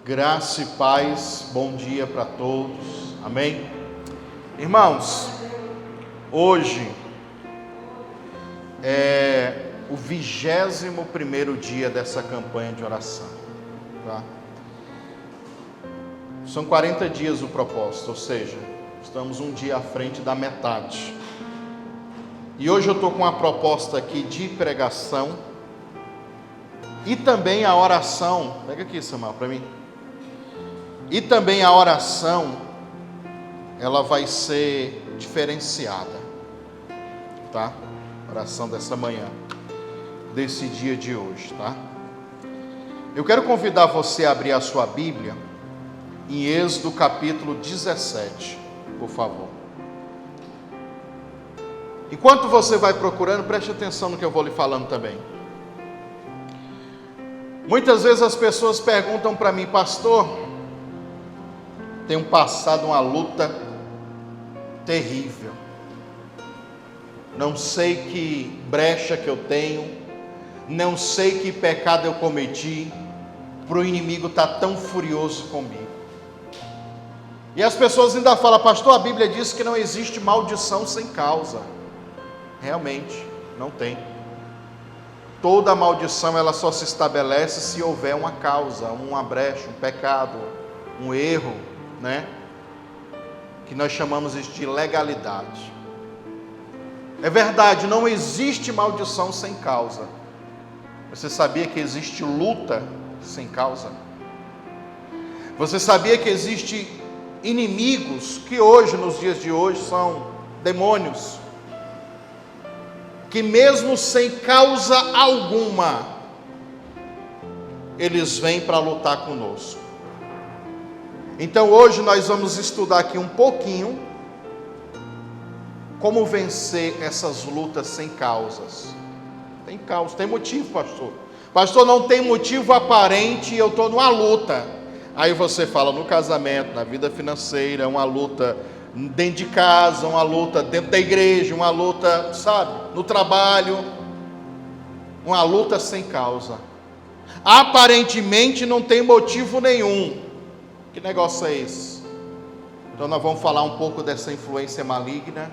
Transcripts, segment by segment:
Graça e paz, bom dia para todos, amém? Irmãos, hoje é o 21º dia dessa campanha de oração, tá? São 40 dias o propósito, ou seja, estamos um dia à frente da metade. E hoje eu estou com uma proposta aqui de pregação e também a oração. Pega aqui, Samuel, para mim. E também a oração, ela vai ser diferenciada, tá? Oração dessa manhã, desse dia de hoje, tá? Eu quero convidar você a abrir a sua Bíblia em Êxodo capítulo 17, por favor. Enquanto você vai procurando, preste atenção no que eu vou lhe falando também. Muitas vezes as pessoas perguntam para mim, pastor, tenho passado uma luta terrível. Não sei que brecha que eu tenho, não sei que pecado eu cometi, para o inimigo estar tão furioso comigo. E as pessoas ainda falam, pastor, a Bíblia diz que não existe maldição sem causa. Realmente, não tem. Toda maldição ela só se estabelece se houver uma causa, uma brecha, um pecado, um erro, né? Que nós chamamos de legalidade. É verdade, não existe maldição sem causa. Você sabia que existe luta sem causa? Você sabia que existe inimigos que hoje, nos dias de hoje, são demônios, que mesmo sem causa alguma, eles vêm para lutar conosco. Então hoje nós vamos estudar aqui um pouquinho como vencer essas lutas sem causas. Tem causa, tem motivo, pastor. Pastor, não tem motivo aparente e eu estou numa luta. Aí você fala no casamento, na vida financeira, uma luta dentro de casa, uma luta dentro da igreja, uma luta, sabe, no trabalho, uma luta sem causa. Aparentemente não tem motivo nenhum. Que negócio é esse? Então nós vamos falar um pouco dessa influência maligna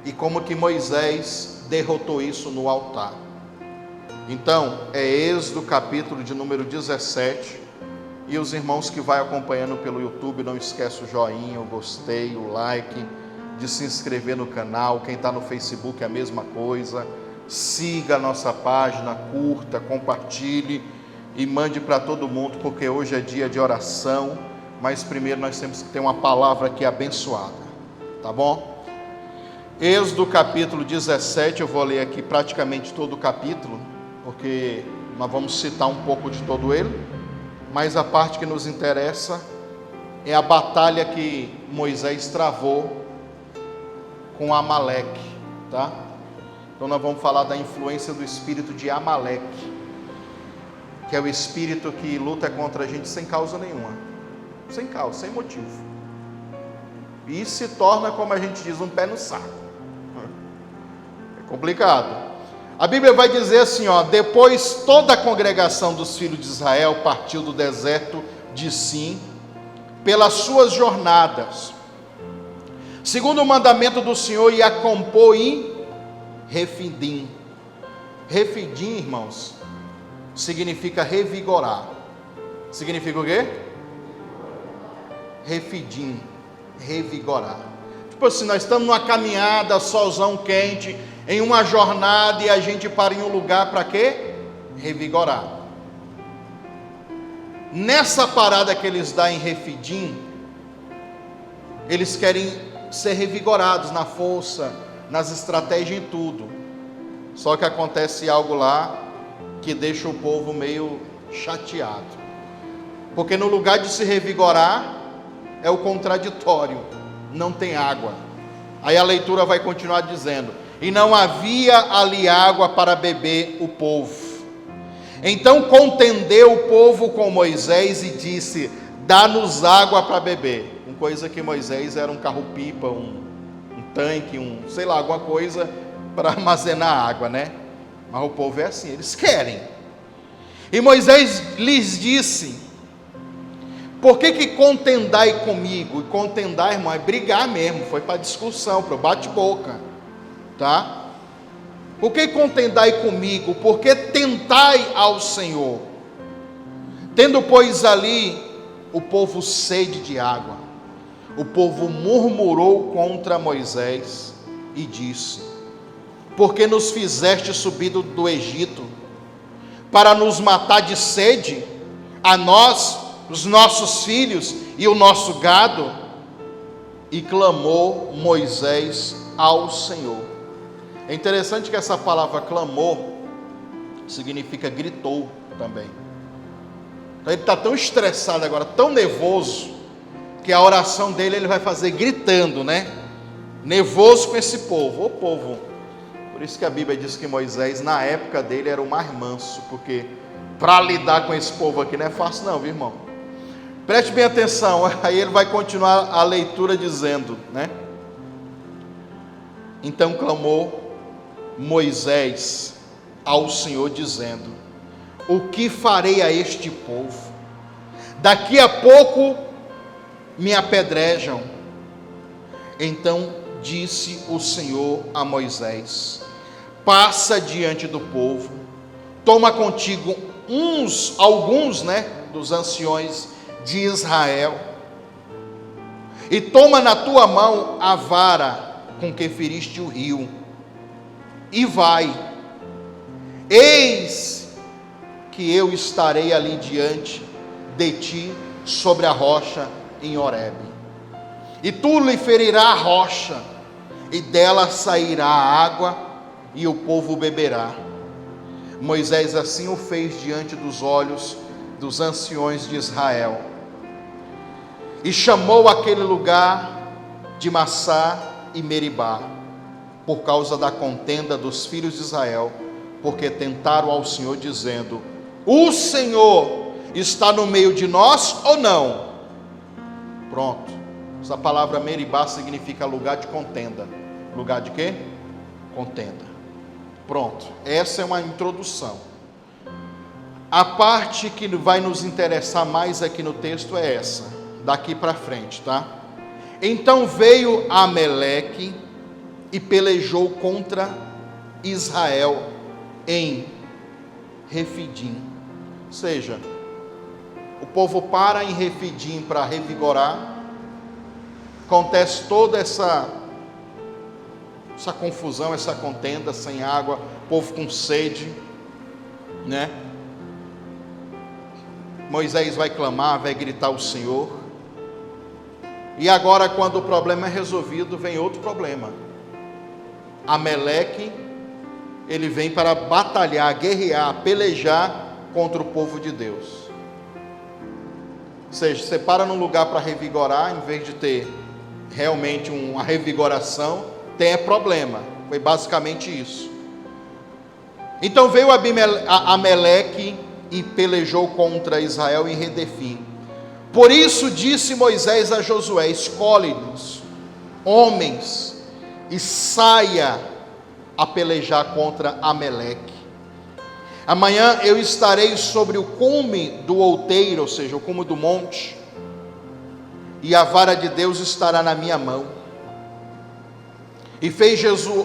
e como que Moisés derrotou isso no altar. Então, é Êxodo capítulo de número 17, e os irmãos que vai acompanhando pelo YouTube, não esquece o joinha, o gostei, o like, de se inscrever no canal. Quem está no Facebook é a mesma coisa. Siga a nossa página, curta, compartilhe e mande para todo mundo, porque hoje é dia de oração, mas primeiro nós temos que ter uma palavra aqui abençoada, tá bom? Êxodo capítulo 17, eu vou ler aqui praticamente todo o capítulo, porque nós vamos citar um pouco de todo ele, mas a parte que nos interessa é a batalha que Moisés travou com Amaleque, tá? Então nós vamos falar da influência do espírito de Amaleque, que é o espírito que luta contra a gente sem causa nenhuma, sem causa, sem motivo, e se torna, como a gente diz, um pé no saco. É complicado. A Bíblia vai dizer assim, ó: depois toda a congregação dos filhos de Israel partiu do deserto de Sim pelas suas jornadas, segundo o mandamento do Senhor, e acampou em Refidim. Refidim, irmãos, significa revigorar. Significa o quê? Refidim, revigorar. Tipo assim, nós estamos numa caminhada, solzão quente, em uma jornada, e a gente para em um lugar para quê? Revigorar. Nessa parada que eles dão em Refidim, eles querem ser revigorados na força, nas estratégias, em tudo. Só que acontece algo lá que deixa o povo meio chateado, porque no lugar de se revigorar é o contraditório, não tem água. Aí a leitura vai continuar dizendo: e não havia ali água para beber o povo. Então contendeu o povo com Moisés e disse: dá-nos água para beber. Uma coisa que Moisés era um carro-pipa, um tanque, sei lá, alguma coisa para armazenar água, né? Mas o povo é assim, eles querem. E Moisés lhes disse: por que contendai comigo? E contendar, irmão, é brigar mesmo, foi para discussão, para o bate-boca, tá? Por que contendai comigo? Porque tentai ao Senhor. Tendo, pois, ali o povo sede de água, o povo murmurou contra Moisés e disse: por que nos fizeste subir do Egito? Para nos matar de sede, a nós, os nossos filhos e o nosso gado? E clamou Moisés ao Senhor. É interessante que essa palavra clamou significa gritou também. Então ele está tão estressado agora, tão nervoso, que a oração dele ele vai fazer gritando, né? Nervoso com esse povo. Ô povo, por isso que a Bíblia diz que Moisés na época dele era o mais manso, porque para lidar com esse povo aqui não é fácil não, viu, irmão? Preste bem atenção, aí ele vai continuar a leitura dizendo, né? Então clamou Moisés ao Senhor dizendo: o que farei a este povo? Daqui a pouco me apedrejam. Então disse o Senhor a Moisés: passa diante do povo, toma contigo alguns, dos anciões de Israel, e toma na tua mão a vara com que feriste o rio, e vai. Eis que eu estarei ali diante de ti sobre a rocha em Horebe, e tu lhe ferirás a rocha, e dela sairá a água, e o povo beberá. Moisés assim o fez diante dos olhos dos anciões de Israel, e chamou aquele lugar de Massá e Meribá, por causa da contenda dos filhos de Israel, porque tentaram ao Senhor dizendo: o Senhor está no meio de nós ou não? Pronto, essa palavra Meribá significa lugar de contenda. Lugar de quê? Contenda. Pronto, essa é uma introdução. A parte que vai nos interessar mais aqui no texto é essa, daqui para frente, tá? Então veio Ameleque e pelejou contra Israel em Refidim. Ou seja, o povo para em Refidim para revigorar. Acontece toda essa confusão, essa contenda, sem água, o povo com sede, né? Moisés vai clamar, vai gritar ao Senhor. E agora, quando o problema é resolvido, vem outro problema. Ameleque, ele vem para batalhar, guerrear, pelejar contra o povo de Deus. Ou seja, você para num lugar para revigorar, em vez de ter realmente uma revigoração, tem problema. Foi basicamente isso. Então veio Ameleque e pelejou contra Israel em Redefim. Por isso disse Moisés a Josué: escolhe-nos homens e saia a pelejar contra Ameleque. Amanhã eu estarei sobre o cume do outeiro, ou seja, o cume do monte, e a vara de Deus estará na minha mão. E fez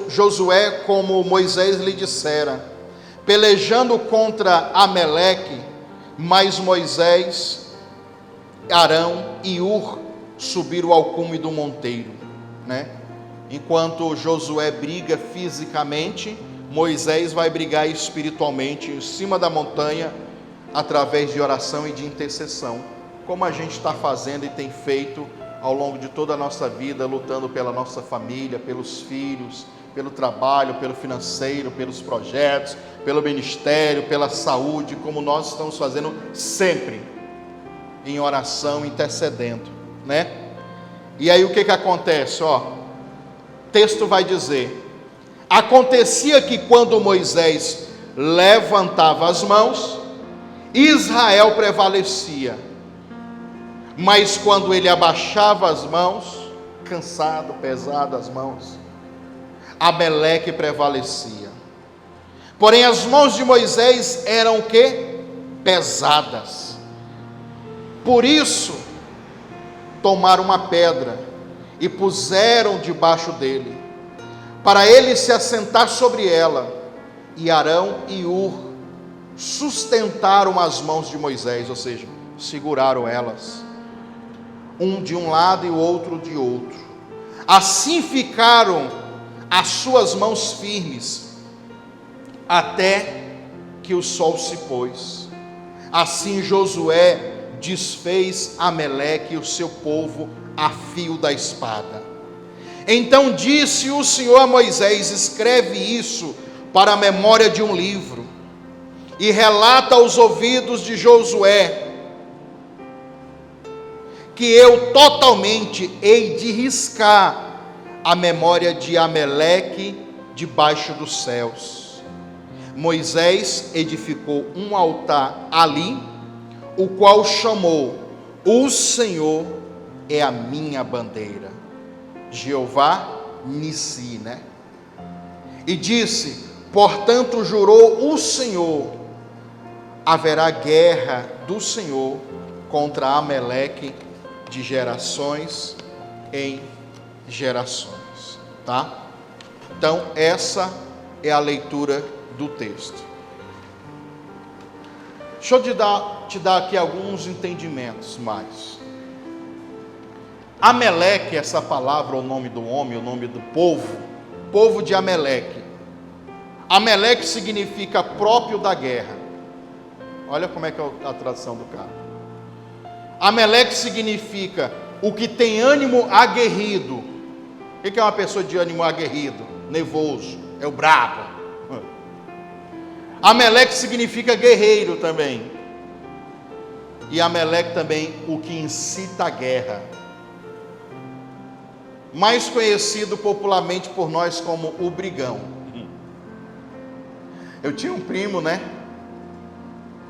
Josué como Moisés lhe dissera, pelejando contra Ameleque, mas Moisés, Arão e Ur subiram ao cume do monteiro, né? Enquanto Josué briga fisicamente, Moisés vai brigar espiritualmente em cima da montanha, através de oração e de intercessão, como a gente está fazendo e tem feito ao longo de toda a nossa vida, lutando pela nossa família, pelos filhos, pelo trabalho, pelo financeiro, pelos projetos, pelo ministério, pela saúde, como nós estamos fazendo sempre, em oração, intercedendo, né? E aí o que acontece? O texto vai dizer: acontecia que quando Moisés levantava as mãos, Israel prevalecia, mas quando ele abaixava as mãos, cansado, pesado as mãos. Amaleque prevalecia. Porém as mãos de Moisés eram o quê? Pesadas. Por isso, tomaram uma pedra e puseram debaixo dele, para ele se assentar sobre ela. E Arão e Hur sustentaram as mãos de Moisés, ou seja, seguraram elas, um de um lado e o outro de outro. Assim ficaram as suas mãos firmes, até que o sol se pôs. Assim Josué desfez Amaleque e o seu povo a fio da espada. Então disse o Senhor a Moisés: escreve isso para a memória de um livro, e relata aos ouvidos de Josué, que eu totalmente hei de riscar a memória de Amaleque debaixo dos céus. Moisés edificou um altar ali, o qual chamou: o Senhor é a minha bandeira. Jeová Nissi, né? E disse: portanto jurou o Senhor, haverá guerra do Senhor contra Amaleque de gerações em gerações, tá? Então essa é a leitura do texto. Deixa eu te dar aqui alguns entendimentos mais. Amaleque, essa palavra, o nome do homem, o nome do povo de Amaleque. Amaleque significa próprio da guerra. Olha como é que é a tradução do cara. Amaleque significa o que tem ânimo aguerrido. O que é uma pessoa de ânimo aguerrido? Nervoso, é o brabo. Amaleque significa guerreiro também. E Amaleque também o que incita a guerra. Mais conhecido popularmente por nós como o brigão. Eu tinha um primo, né?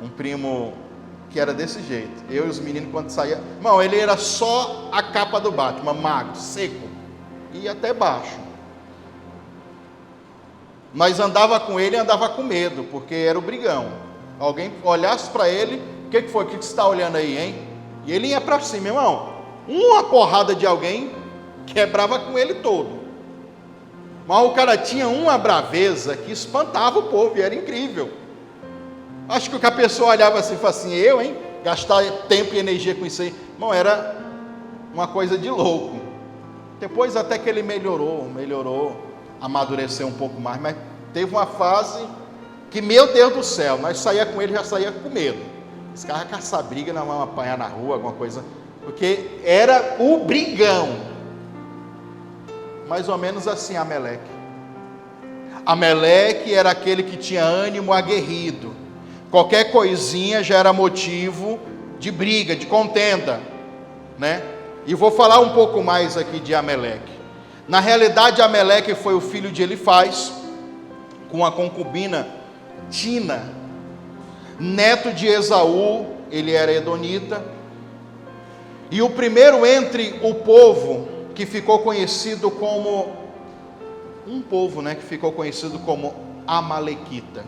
Um primo que era desse jeito. Eu e os meninos, quando saía, irmão, ele era só a capa do Batman, magro, seco, e até baixo. Nós andava com ele e andava com medo, porque era o brigão. Alguém olhasse para ele: o que foi? O que você está olhando aí, hein? E ele ia para cima, irmão. Uma porrada de alguém quebrava com ele todo. Mas o cara tinha uma braveza que espantava o povo, e era incrível. Acho que a pessoa olhava assim e falava assim: eu, hein? Gastar tempo e energia com isso aí. Irmão, era uma coisa de louco. Depois até que ele melhorou, amadureceu um pouco mais, mas teve uma fase que, meu Deus do céu, nós saía com ele, já saía com medo. Esse cara caçar briga, não vamos apanhar na rua, alguma coisa, porque era o brigão. Mais ou menos assim Amaleque. Amaleque era aquele que tinha ânimo aguerrido. Qualquer coisinha já era motivo de briga, de contenda, né? E vou falar um pouco mais aqui de Amaleque. Na realidade, Amaleque foi o filho de Elifaz, com a concubina Tina, neto de Esaú. Ele era edonita, e o primeiro entre o povo que ficou conhecido como que ficou conhecido como Amalequita.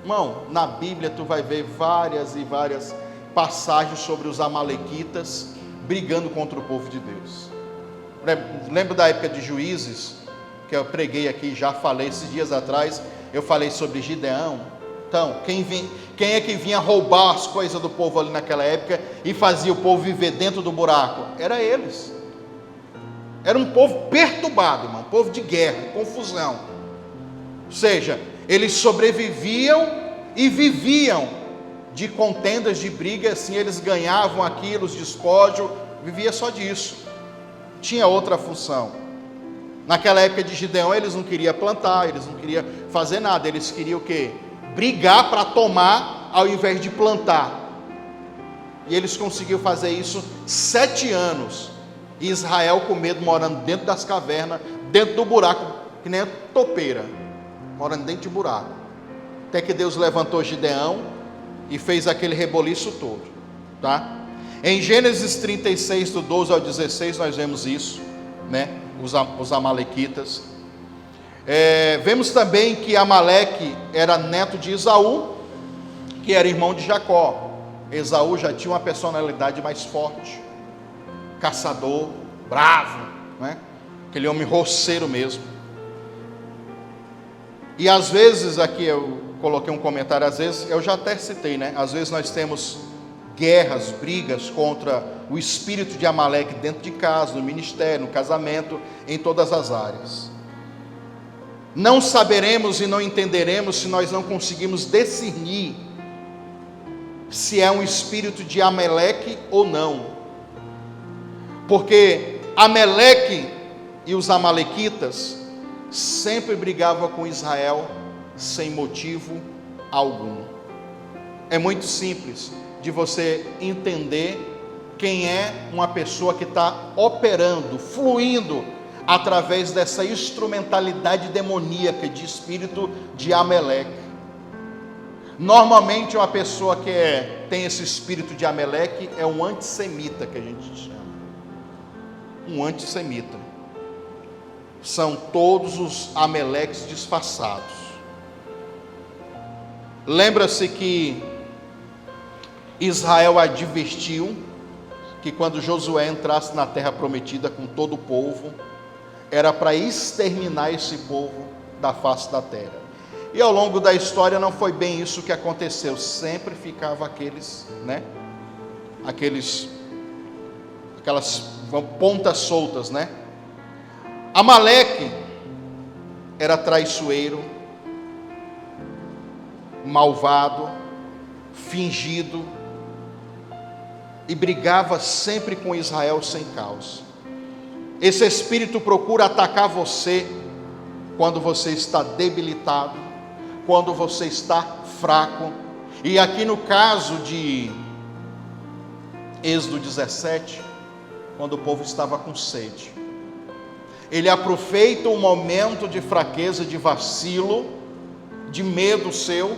Irmão, na Bíblia tu vai ver várias e várias passagens sobre os amalequitas brigando contra o povo de Deus. Lembro da época de Juízes, que eu preguei aqui, já falei esses dias atrás, eu falei sobre Gideão. Então, quem é que vinha roubar as coisas do povo ali naquela época e fazia o povo viver dentro do buraco? Era eles. Era um povo perturbado, irmão, um povo de guerra, confusão. Ou seja, eles sobreviviam e viviam de contendas, de brigas, assim, eles ganhavam aquilo, os despojos, vivia só disso. Tinha outra função. Naquela época de Gideão, eles não queriam plantar, eles não queriam fazer nada, eles queriam o quê? Brigar para tomar, ao invés de plantar. E eles conseguiram fazer isso 7 anos. E Israel com medo, morando dentro das cavernas, dentro do buraco, que nem a topeira, morando dentro de buraco. Até que Deus levantou Gideão e fez aquele reboliço todo, tá? Em Gênesis 36, do 12 ao 16, nós vemos isso. né? Os amalequitas. Vemos também que Amaleque era neto de Esaú, que era irmão de Jacó. Esaú já tinha uma personalidade mais forte, caçador, bravo, né? Aquele homem roceiro mesmo. E às vezes, aqui eu coloquei um comentário, às vezes, eu já até citei, né? Às vezes nós temos guerras, brigas contra o espírito de Amaleque dentro de casa, no ministério, no casamento, em todas as áreas. Não saberemos e não entenderemos se nós não conseguimos discernir se é um espírito de Amaleque ou não. Porque Amaleque e os amalequitas sempre brigavam com Israel sem motivo algum. É muito simples de você entender quem é uma pessoa que está operando, fluindo através dessa instrumentalidade demoníaca de espírito de Amaleque. Normalmente uma pessoa que tem esse espírito de Amaleque é um antissemita, que a gente chama. Um antissemita. São todos os Amaleques disfarçados. Lembra-se que Israel advertiu que quando Josué entrasse na terra prometida com todo o povo, era para exterminar esse povo da face da terra. E ao longo da história não foi bem isso que aconteceu. Sempre ficava aquelas pontas soltas, né? Amaleque era traiçoeiro, malvado, fingido, e brigava sempre com Israel sem causa. Esse espírito procura atacar você quando você está debilitado, quando você está fraco. E aqui no caso de Êxodo 17, quando o povo estava com sede, ele aproveita o momento de fraqueza, de vacilo, de medo seu,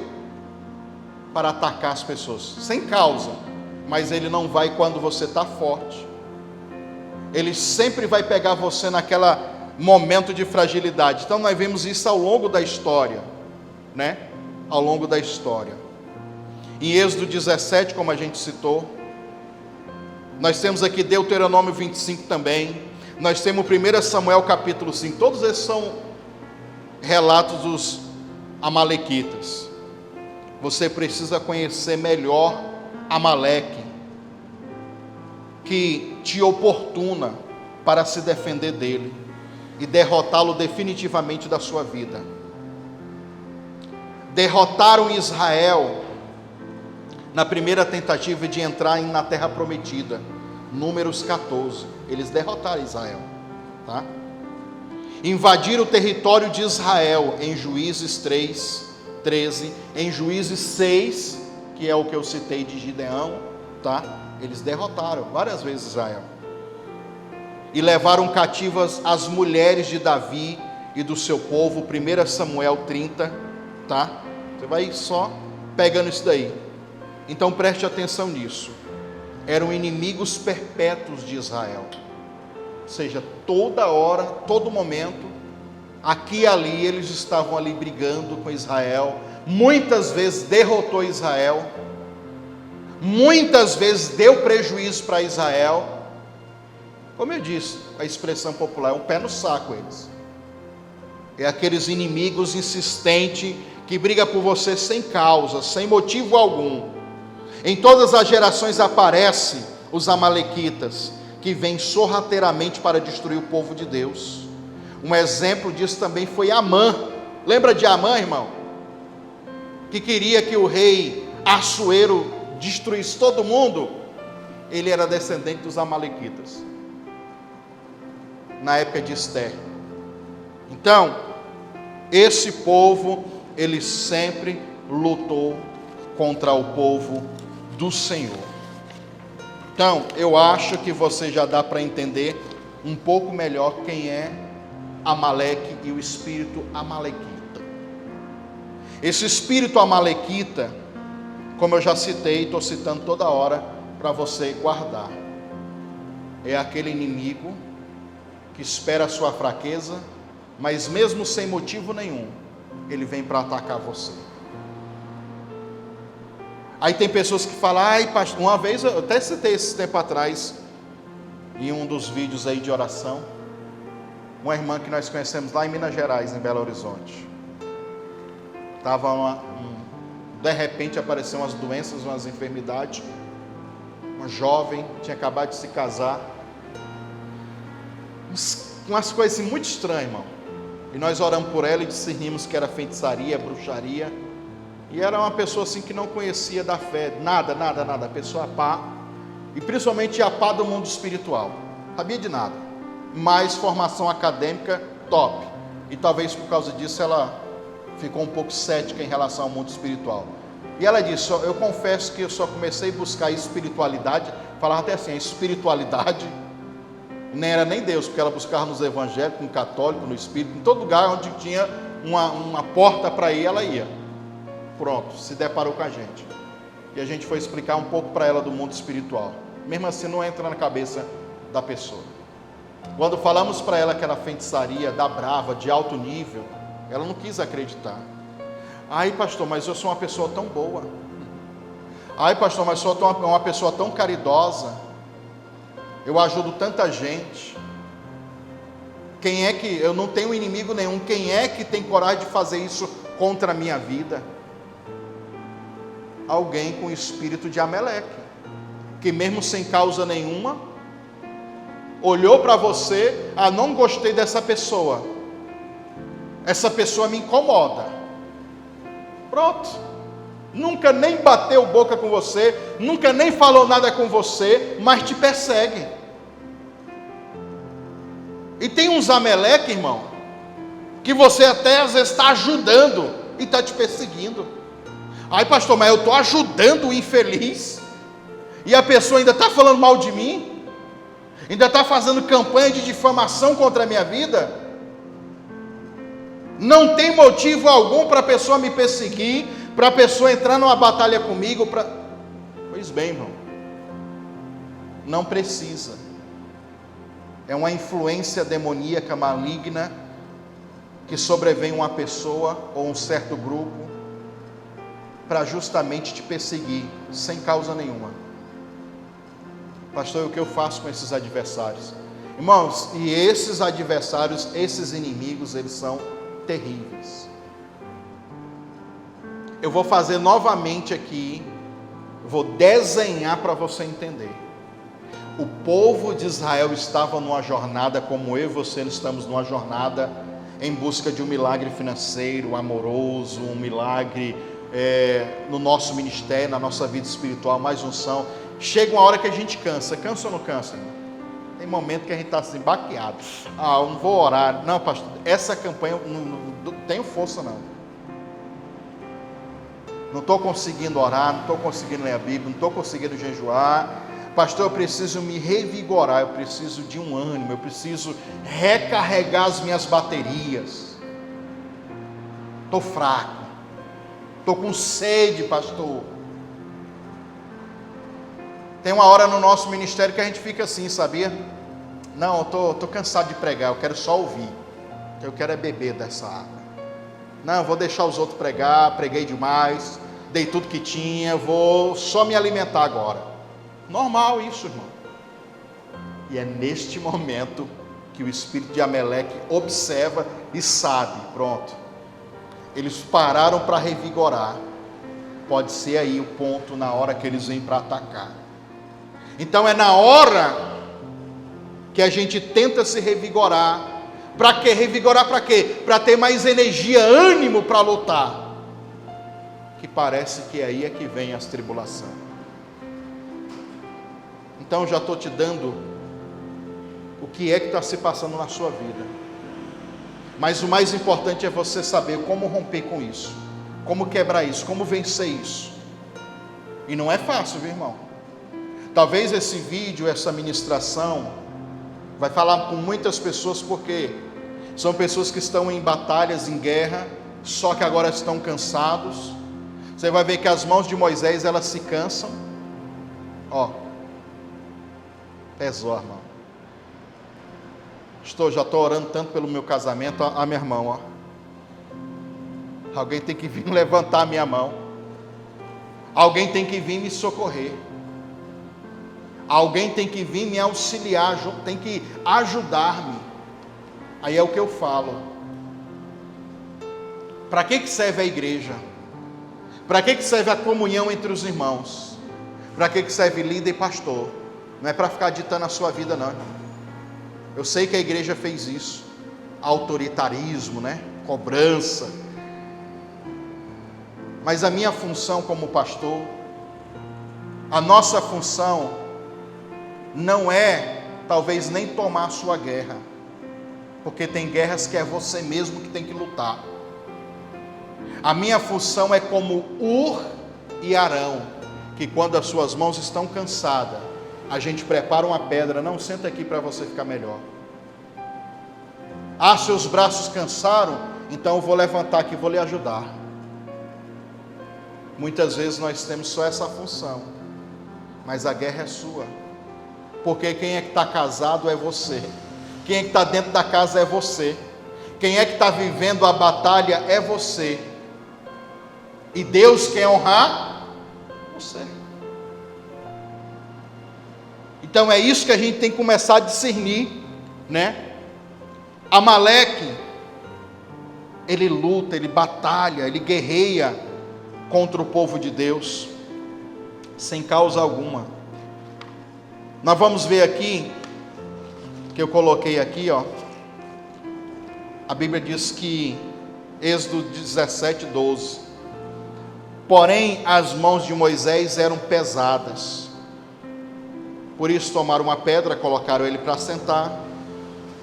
para atacar as pessoas, sem causa. Mas ele não vai quando você está forte. Ele sempre vai pegar você naquele momento de fragilidade. Então nós vemos isso ao longo da história, né? Ao longo da história. Em Êxodo 17, como a gente citou, nós temos aqui Deuteronômio 25 também, nós temos 1 Samuel capítulo 5, todos esses são relatos dos amalequitas. Você precisa conhecer melhor Amaleque, que te oportuna para se defender dele e derrotá-lo definitivamente da sua vida. Derrotaram Israel na primeira tentativa de entrar na terra prometida, Números 14, eles derrotaram Israel, tá? Invadiram o território de Israel em Juízes 3, 13, em Juízes 6, que é o que eu citei de Gideão, tá? Eles derrotaram várias vezes Israel. E levaram cativas as mulheres de Davi e do seu povo, 1 Samuel 30, tá? Você vai só pegando isso daí. Então preste atenção nisso. Eram inimigos perpétuos de Israel. Ou seja, toda hora, todo momento, aqui e ali, eles estavam ali brigando com Israel. Muitas vezes derrotou Israel. Muitas vezes deu prejuízo para Israel. Como eu disse, a expressão popular é um pé no saco eles. É aqueles inimigos insistentes que brigam por você sem causa, sem motivo algum. Em todas as gerações aparecem os amalequitas, que vêm sorrateiramente para destruir o povo de Deus. Um exemplo disso também foi Amã. Lembra de Amã, irmão? Que queria que o rei Assuero destruísse todo mundo. Ele era descendente dos amalequitas, na época de Esther. Então, esse povo, ele sempre lutou contra o povo do Senhor. Então, eu acho que você já dá para entender um pouco melhor quem é Amaleque e o espírito amalequita. Esse espírito amalequita, como eu já citei, estou citando toda hora para você guardar. É aquele inimigo que espera a sua fraqueza, mas mesmo sem motivo nenhum, ele vem para atacar você. Aí tem pessoas que falam, ai pastor, uma vez, eu até citei esse tempo atrás, em um dos vídeos aí de oração, uma irmã que nós conhecemos lá em Minas Gerais, em Belo Horizonte. De repente apareceram umas doenças, umas enfermidades, uma jovem, tinha acabado de se casar, umas coisas assim, muito estranhas, irmão. E nós oramos por ela e discernimos que era feitiçaria, bruxaria. E era uma pessoa assim que não conhecia da fé, nada, pessoa pá, e principalmente a pá do mundo espiritual, sabia de nada, mas formação acadêmica top, e talvez por causa disso ela ficou um pouco cética em relação ao mundo espiritual. E ela disse, eu confesso que eu só comecei a buscar espiritualidade, falava até assim, a espiritualidade, nem era nem Deus, porque ela buscava nos evangélicos, no católico, no espírito, em todo lugar onde tinha uma porta para ir, ela ia. Pronto, se deparou com a gente. E a gente foi explicar um pouco para ela do mundo espiritual. Mesmo assim não entra na cabeça da pessoa. Quando falamos para ela que era feitiçaria, da brava, de alto nível, ela não quis acreditar. Ai pastor, mas eu sou uma pessoa tão boa. Ai pastor, mas eu sou uma pessoa tão caridosa. Eu ajudo tanta gente. Quem é que, eu não tenho inimigo nenhum, quem é que tem coragem de fazer isso contra a minha vida? Alguém com espírito de Ameleque, que mesmo sem causa nenhuma, olhou para você, não gostei dessa pessoa, essa pessoa me incomoda, pronto, nunca nem bateu boca com você, nunca nem falou nada com você, mas te persegue. E tem uns Ameleque, irmão, que você até às vezes está ajudando e está te perseguindo. Ai pastor, mas eu estou ajudando o infeliz, e a pessoa ainda está falando mal de mim, ainda está fazendo campanha de difamação contra a minha vida, não tem motivo algum para a pessoa me perseguir, para a pessoa entrar numa batalha comigo, Pois bem, irmão, não precisa, é uma influência demoníaca maligna, que sobrevém uma pessoa, ou um certo grupo, para justamente te perseguir, sem causa nenhuma. Pastor, o que eu faço com esses adversários? Irmãos, e esses adversários, esses inimigos, eles são terríveis. Eu vou fazer novamente aqui, vou desenhar para você entender. O povo de Israel estava numa jornada, como eu e você estamos numa jornada, em busca de um milagre financeiro, amoroso, um milagre no nosso ministério, na nossa vida espiritual, mais unção. Chega uma hora que a gente cansa ou não cansa? Irmão? Tem momento que a gente está assim, baqueado. Eu não vou orar. Não, pastor, essa campanha não tenho força não. Não estou conseguindo orar, não estou conseguindo ler a Bíblia, não estou conseguindo jejuar. Pastor, eu preciso me revigorar, eu preciso de um ânimo, eu preciso recarregar as minhas baterias. Estou fraco. Estou com sede, pastor. Tem uma hora no nosso ministério que a gente fica assim, sabia? Não, eu estou cansado de pregar, eu quero só ouvir. Eu quero é beber dessa água. Não, eu vou deixar os outros pregar, preguei demais, dei tudo que tinha, vou só me alimentar agora. Normal isso, irmão. E é neste momento que o espírito de Ameleque observa e sabe, pronto. Eles pararam para revigorar. Pode ser aí o ponto na hora que eles vêm para atacar. Então é na hora que a gente tenta se revigorar. Para quê? Revigorar para quê? Para ter mais energia, ânimo para lutar. Que parece que aí é que vem as tribulações. Então já estou te dando o que é que está se passando na sua vida. Mas o mais importante é você saber como romper com isso, como quebrar isso, como vencer isso. E não é fácil, viu, irmão? Talvez esse vídeo, essa ministração, vai falar com muitas pessoas, porque são pessoas que estão em batalhas, em guerra, só que agora estão cansados. Você vai ver que as mãos de Moisés, elas se cansam. Pesou, irmão. já estou orando tanto pelo meu casamento. A minha irmã, ó. Alguém tem que vir levantar a minha mão. Alguém tem que vir me socorrer. Alguém tem que vir me auxiliar, tem que ajudar-me. Aí é o que eu falo. Para que serve a igreja? Para que serve a comunhão entre os irmãos? Para que serve líder e pastor? Não é para ficar ditando a sua vida, não. Eu sei que a igreja fez isso. Autoritarismo, né? Cobrança. Mas a minha função como pastor, a nossa função, não é talvez nem tomar a sua guerra. Porque tem guerras que é você mesmo que tem que lutar. A minha função é como Ur e Arão, que quando as suas mãos estão cansadas, a gente prepara uma pedra. Não, senta aqui para você ficar melhor. Ah, seus braços cansaram? Então eu vou levantar aqui e vou lhe ajudar. Muitas vezes nós temos só essa função, mas a guerra é sua. Porque quem é que está casado é você. Quem é que está dentro da casa é você. Quem é que está vivendo a batalha é você. E Deus quer honrar você. Então é isso que a gente tem que começar a discernir, né? Amaleque, ele luta, ele batalha, ele guerreia contra o povo de Deus, sem causa alguma. Nós vamos ver aqui, que eu coloquei aqui, ó. A Bíblia diz que, Êxodo 17, 12. Porém, as mãos de Moisés eram pesadas. Por isso tomaram uma pedra, colocaram ele para sentar.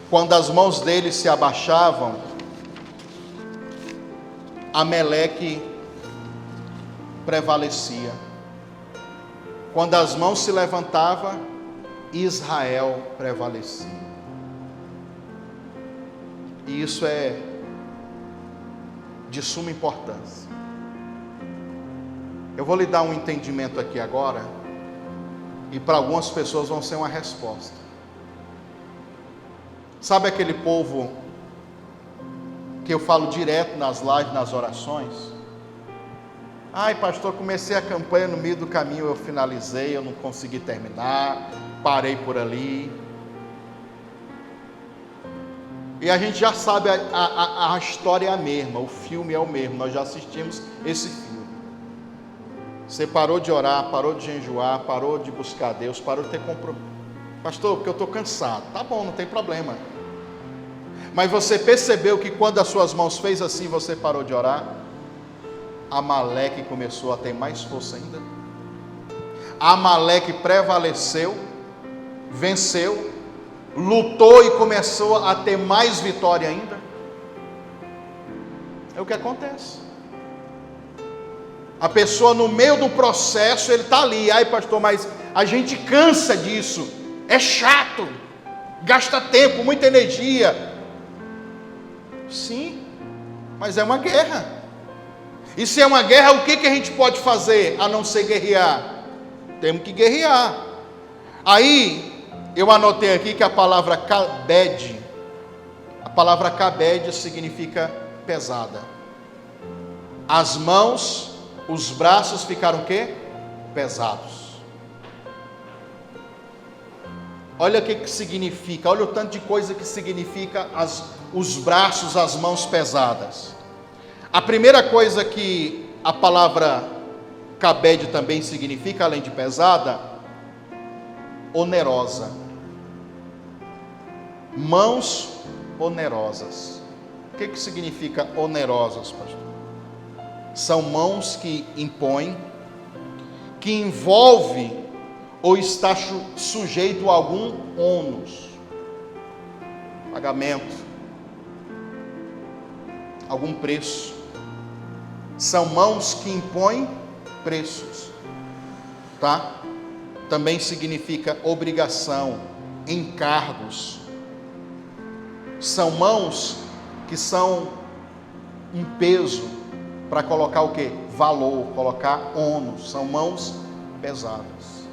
Quando as mãos dele se abaixavam, Amaleque prevalecia. Quando as mãos se levantavam, Israel prevalecia. E isso é de suma importância. Eu vou lhe dar um entendimento aqui agora, e para algumas pessoas vão ser uma resposta. Sabe aquele povo que eu falo direto nas lives, nas orações? Ai, pastor, comecei a campanha, no meio do caminho eu finalizei, eu não consegui terminar, parei por ali. E a gente já sabe, a história é a mesma, o filme é o mesmo, nós já assistimos esse filme. Você parou de orar, parou de jejuar, parou de buscar Deus, parou de ter compromisso. Pastor, porque eu estou cansado. Tá bom, não tem problema. Mas você percebeu que quando as suas mãos fez assim, você parou de orar? Amaleque começou a ter mais força ainda. Amaleque prevaleceu, venceu, lutou e começou a ter mais vitória ainda. É o que acontece. A pessoa no meio do processo, ele está ali. Ai, pastor, mas a gente cansa disso. É chato. Gasta tempo, muita energia. Sim, mas é uma guerra. E se é uma guerra, o que a gente pode fazer a não ser guerrear? Temos que guerrear. Aí, eu anotei aqui que a palavra kabed, significa pesada. As mãos, os braços ficaram o quê? Pesados. Olha o que significa, olha o tanto de coisa que significa os braços, as mãos pesadas. A primeira coisa que a palavra kabed também significa, além de pesada, onerosa. Mãos onerosas. O que significa onerosas, pastor? São mãos que impõem, que envolve ou está sujeito a algum ônus, pagamento, algum preço. São mãos que impõem preços, tá? Também significa obrigação, encargos. São mãos que são um peso para colocar o quê? Valor, colocar ônus. São mãos pesadas.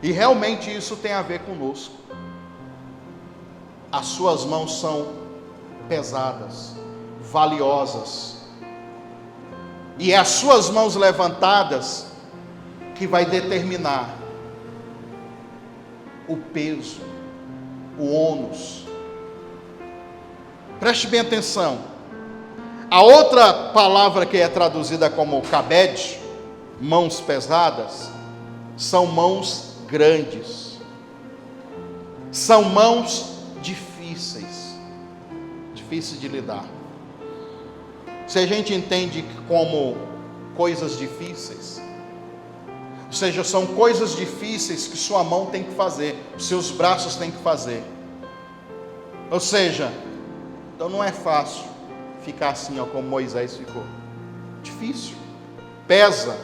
E realmente isso tem a ver conosco. as suas mãos são pesadas, valiosas. E é as suas mãos levantadas que vai determinar o peso, o ônus. Preste bem atenção. A outra palavra que é traduzida como kabed, mãos pesadas, são mãos grandes. São mãos difíceis de lidar. Se a gente entende como coisas difíceis, ou seja, são coisas difíceis que sua mão tem que fazer, seus braços têm que fazer. Ou seja, então não é fácil ficar assim, ó, como Moisés ficou. Difícil, pesa.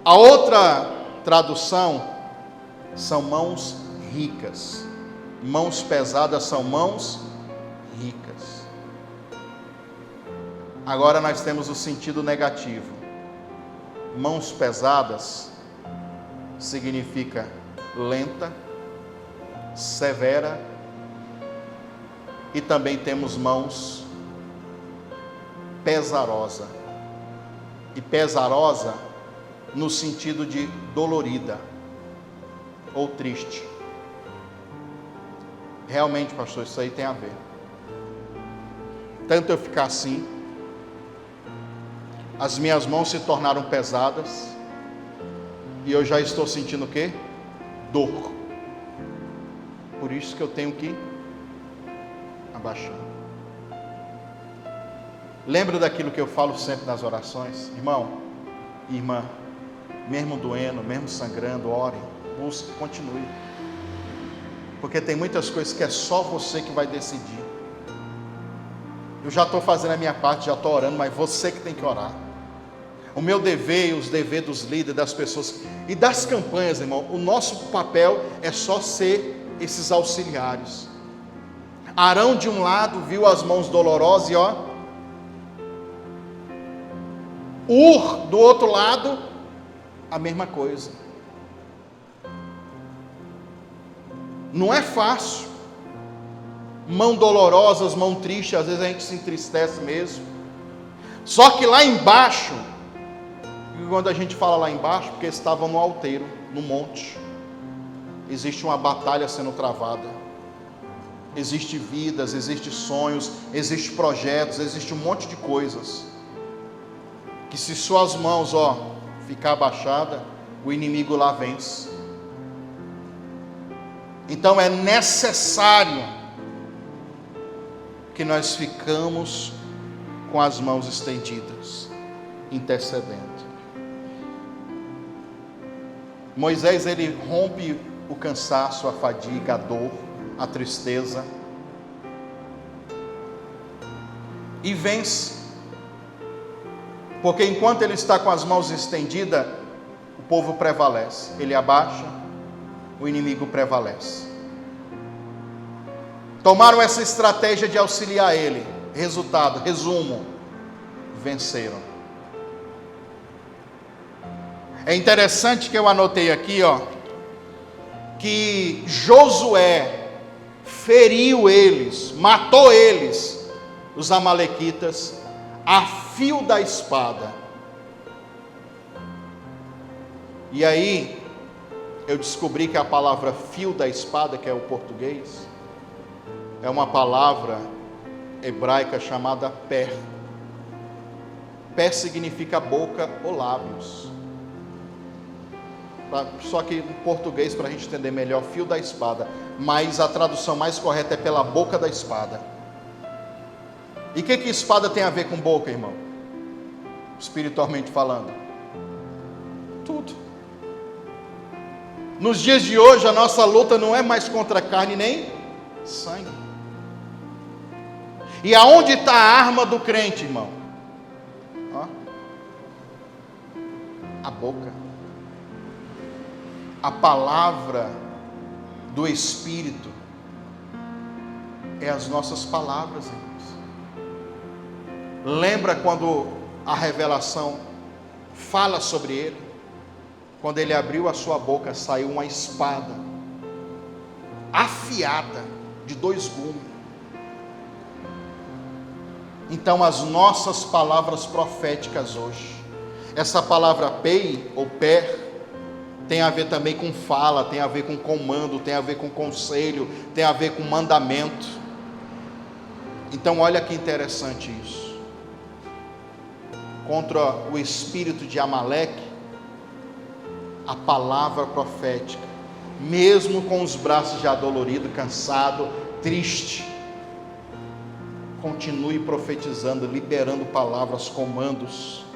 A outra tradução são mãos ricas. Mãos pesadas são mãos ricas. Agora nós temos o sentido negativo. Mãos pesadas significa lenta, severa, e também temos mãos pesarosa. E pesarosa no sentido de dolorida ou triste. Realmente, pastor, isso aí tem a ver. Tanto eu ficar assim, as minhas mãos se tornaram pesadas, e eu já estou sentindo o quê? Dor. Por isso que eu tenho que abaixar. Lembra daquilo que eu falo sempre nas orações? Irmão, irmã, mesmo doendo, mesmo sangrando, orem, busque, continue. Porque tem muitas coisas que é só você que vai decidir. Eu já estou fazendo a minha parte, já estou orando, mas você que tem que orar. O meu dever e os deveres dos líderes, das pessoas e das campanhas, irmão, o nosso papel é só ser esses auxiliares. Arão de um lado viu as mãos dolorosas e Ur do outro lado, a mesma coisa. Não é fácil. Mão dolorosas, mão triste, às vezes a gente se entristece mesmo. Só que lá embaixo, e quando a gente fala lá embaixo, porque estavam no alteiro, no monte, existe uma batalha sendo travada. Existem vidas, existem sonhos, existem projetos, existe um monte de coisas. Que se suas mãos, ficar abaixada, o inimigo lá vence. Então é necessário que nós ficamos com as mãos estendidas, intercedendo. Moisés, ele rompe o cansaço, a fadiga, a dor, a tristeza, e vence. Porque enquanto ele está com as mãos estendidas, o povo prevalece. Ele abaixa, o inimigo prevalece. Tomaram essa estratégia de auxiliar ele. Resultado, resumo, venceram. É interessante que eu anotei aqui, que Josué feriu eles, matou eles, os amalequitas, a fio da espada. E aí eu descobri que a palavra fio da espada, que é o português, é uma palavra hebraica chamada pé. Pé significa boca ou lábios. Só que em português, para a gente entender melhor, fio da espada, mas a tradução mais correta é pela boca da espada. E o que espada tem a ver com boca, irmão? Espiritualmente falando, tudo. Nos dias de hoje, a nossa luta não é mais contra carne nem sangue. E aonde está a arma do crente, irmão? A boca. A palavra do Espírito é as nossas palavras, irmãos. Lembra quando a revelação fala sobre ele? Quando ele abriu a sua boca, saiu uma espada afiada. de 2 gumes. Então, as nossas palavras proféticas hoje, essa palavra pei ou per, tem a ver também com fala, tem a ver com comando, tem a ver com conselho, tem a ver com mandamento. Então, olha que interessante isso. Contra o espírito de Amaleque, a palavra profética, mesmo com os braços já doloridos, cansado, triste, continue profetizando, liberando palavras, comandos.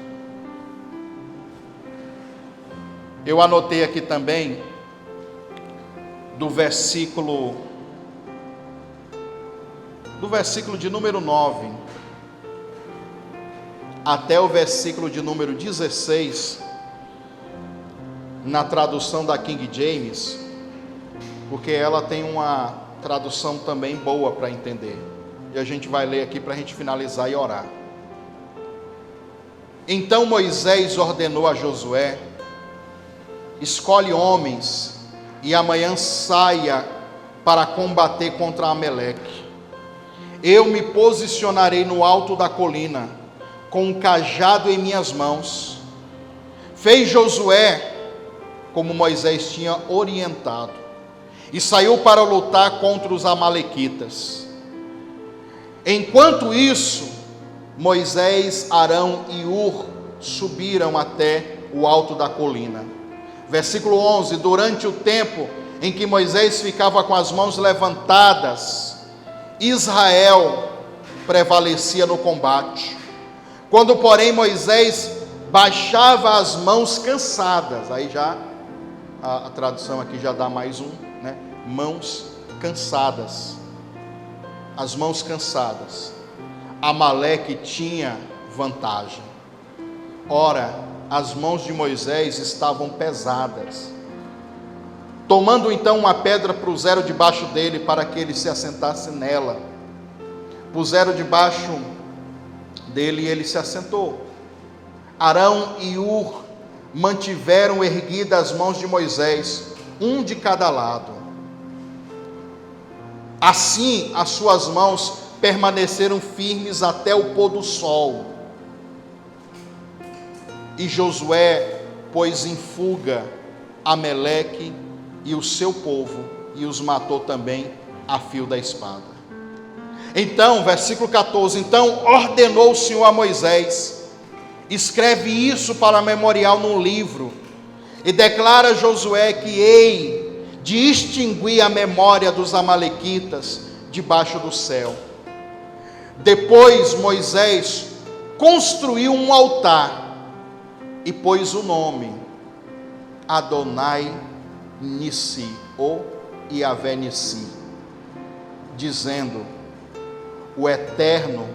Eu anotei aqui também, do versículo de número 9, até o versículo de número 16, na tradução da King James, porque ela tem uma tradução também boa para entender, e a gente vai ler aqui para a gente finalizar e orar. Então Moisés ordenou a Josué: escolhe homens e amanhã saia para combater contra Amaleque. Eu me posicionarei no alto da colina, com um cajado em minhas mãos. Fez Josué como Moisés tinha orientado, e saiu para lutar contra os amalequitas. Enquanto isso, Moisés, Arão e Hur subiram até o alto da colina. Versículo 11: durante o tempo em que Moisés ficava com as mãos levantadas, Israel prevalecia no combate. Quando, porém, Moisés baixava as mãos cansadas, aí já a tradução aqui já dá mais um, né? Mãos cansadas. As mãos cansadas, Amaleque tinha vantagem. Ora, as mãos de Moisés estavam pesadas. Tomando então uma pedra, puseram debaixo dele para que ele se assentasse nela. Puseram debaixo dele e ele se assentou. Arão e Hur mantiveram erguidas as mãos de Moisés, um de cada lado. Assim, as suas mãos permaneceram firmes até o pôr do sol. E Josué pôs em fuga Amaleque e o seu povo, e os matou também a fio da espada. Então, versículo 14: então ordenou o Senhor a Moisés: escreve isso para memorial num livro, e declara a Josué que hei de extinguir a memória dos amalequitas debaixo do céu. Depois Moisés construiu um altar e pôs o nome Adonai Nissi, ou Yahvé Nissi, dizendo: o Eterno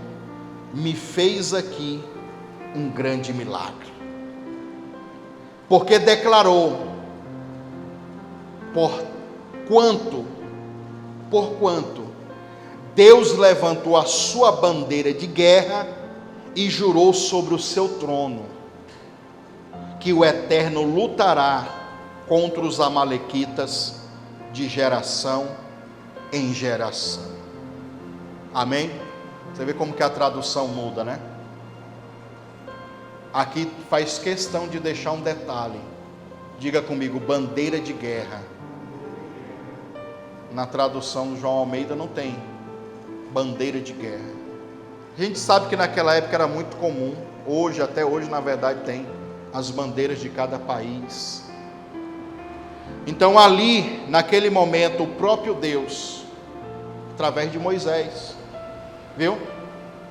me fez aqui um grande milagre. Porque declarou: porquanto Deus levantou a sua bandeira de guerra e jurou sobre o seu trono que o Eterno lutará contra os amalequitas de geração em geração. Amém? Você vê como que a tradução muda, né? Aqui faz questão de deixar um detalhe. Diga comigo: bandeira de guerra. Na tradução do João Almeida não tem bandeira de guerra. A gente sabe que naquela época era muito comum, hoje, até hoje na verdade tem as bandeiras de cada país. Então ali, naquele momento, o próprio Deus, através de Moisés, viu?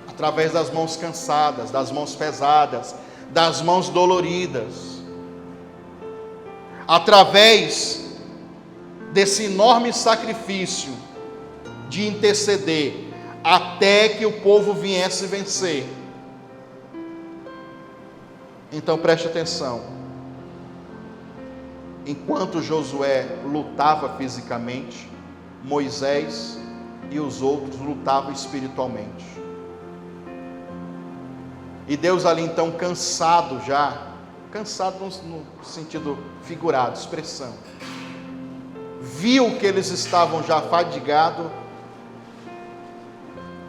Através das mãos cansadas, das mãos pesadas, das mãos doloridas, através desse enorme sacrifício de interceder até que o povo viesse vencer. Então preste atenção: enquanto Josué lutava fisicamente, Moisés e os outros lutavam espiritualmente. E Deus ali então, cansado no sentido figurado, expressão, viu que eles estavam já fadigados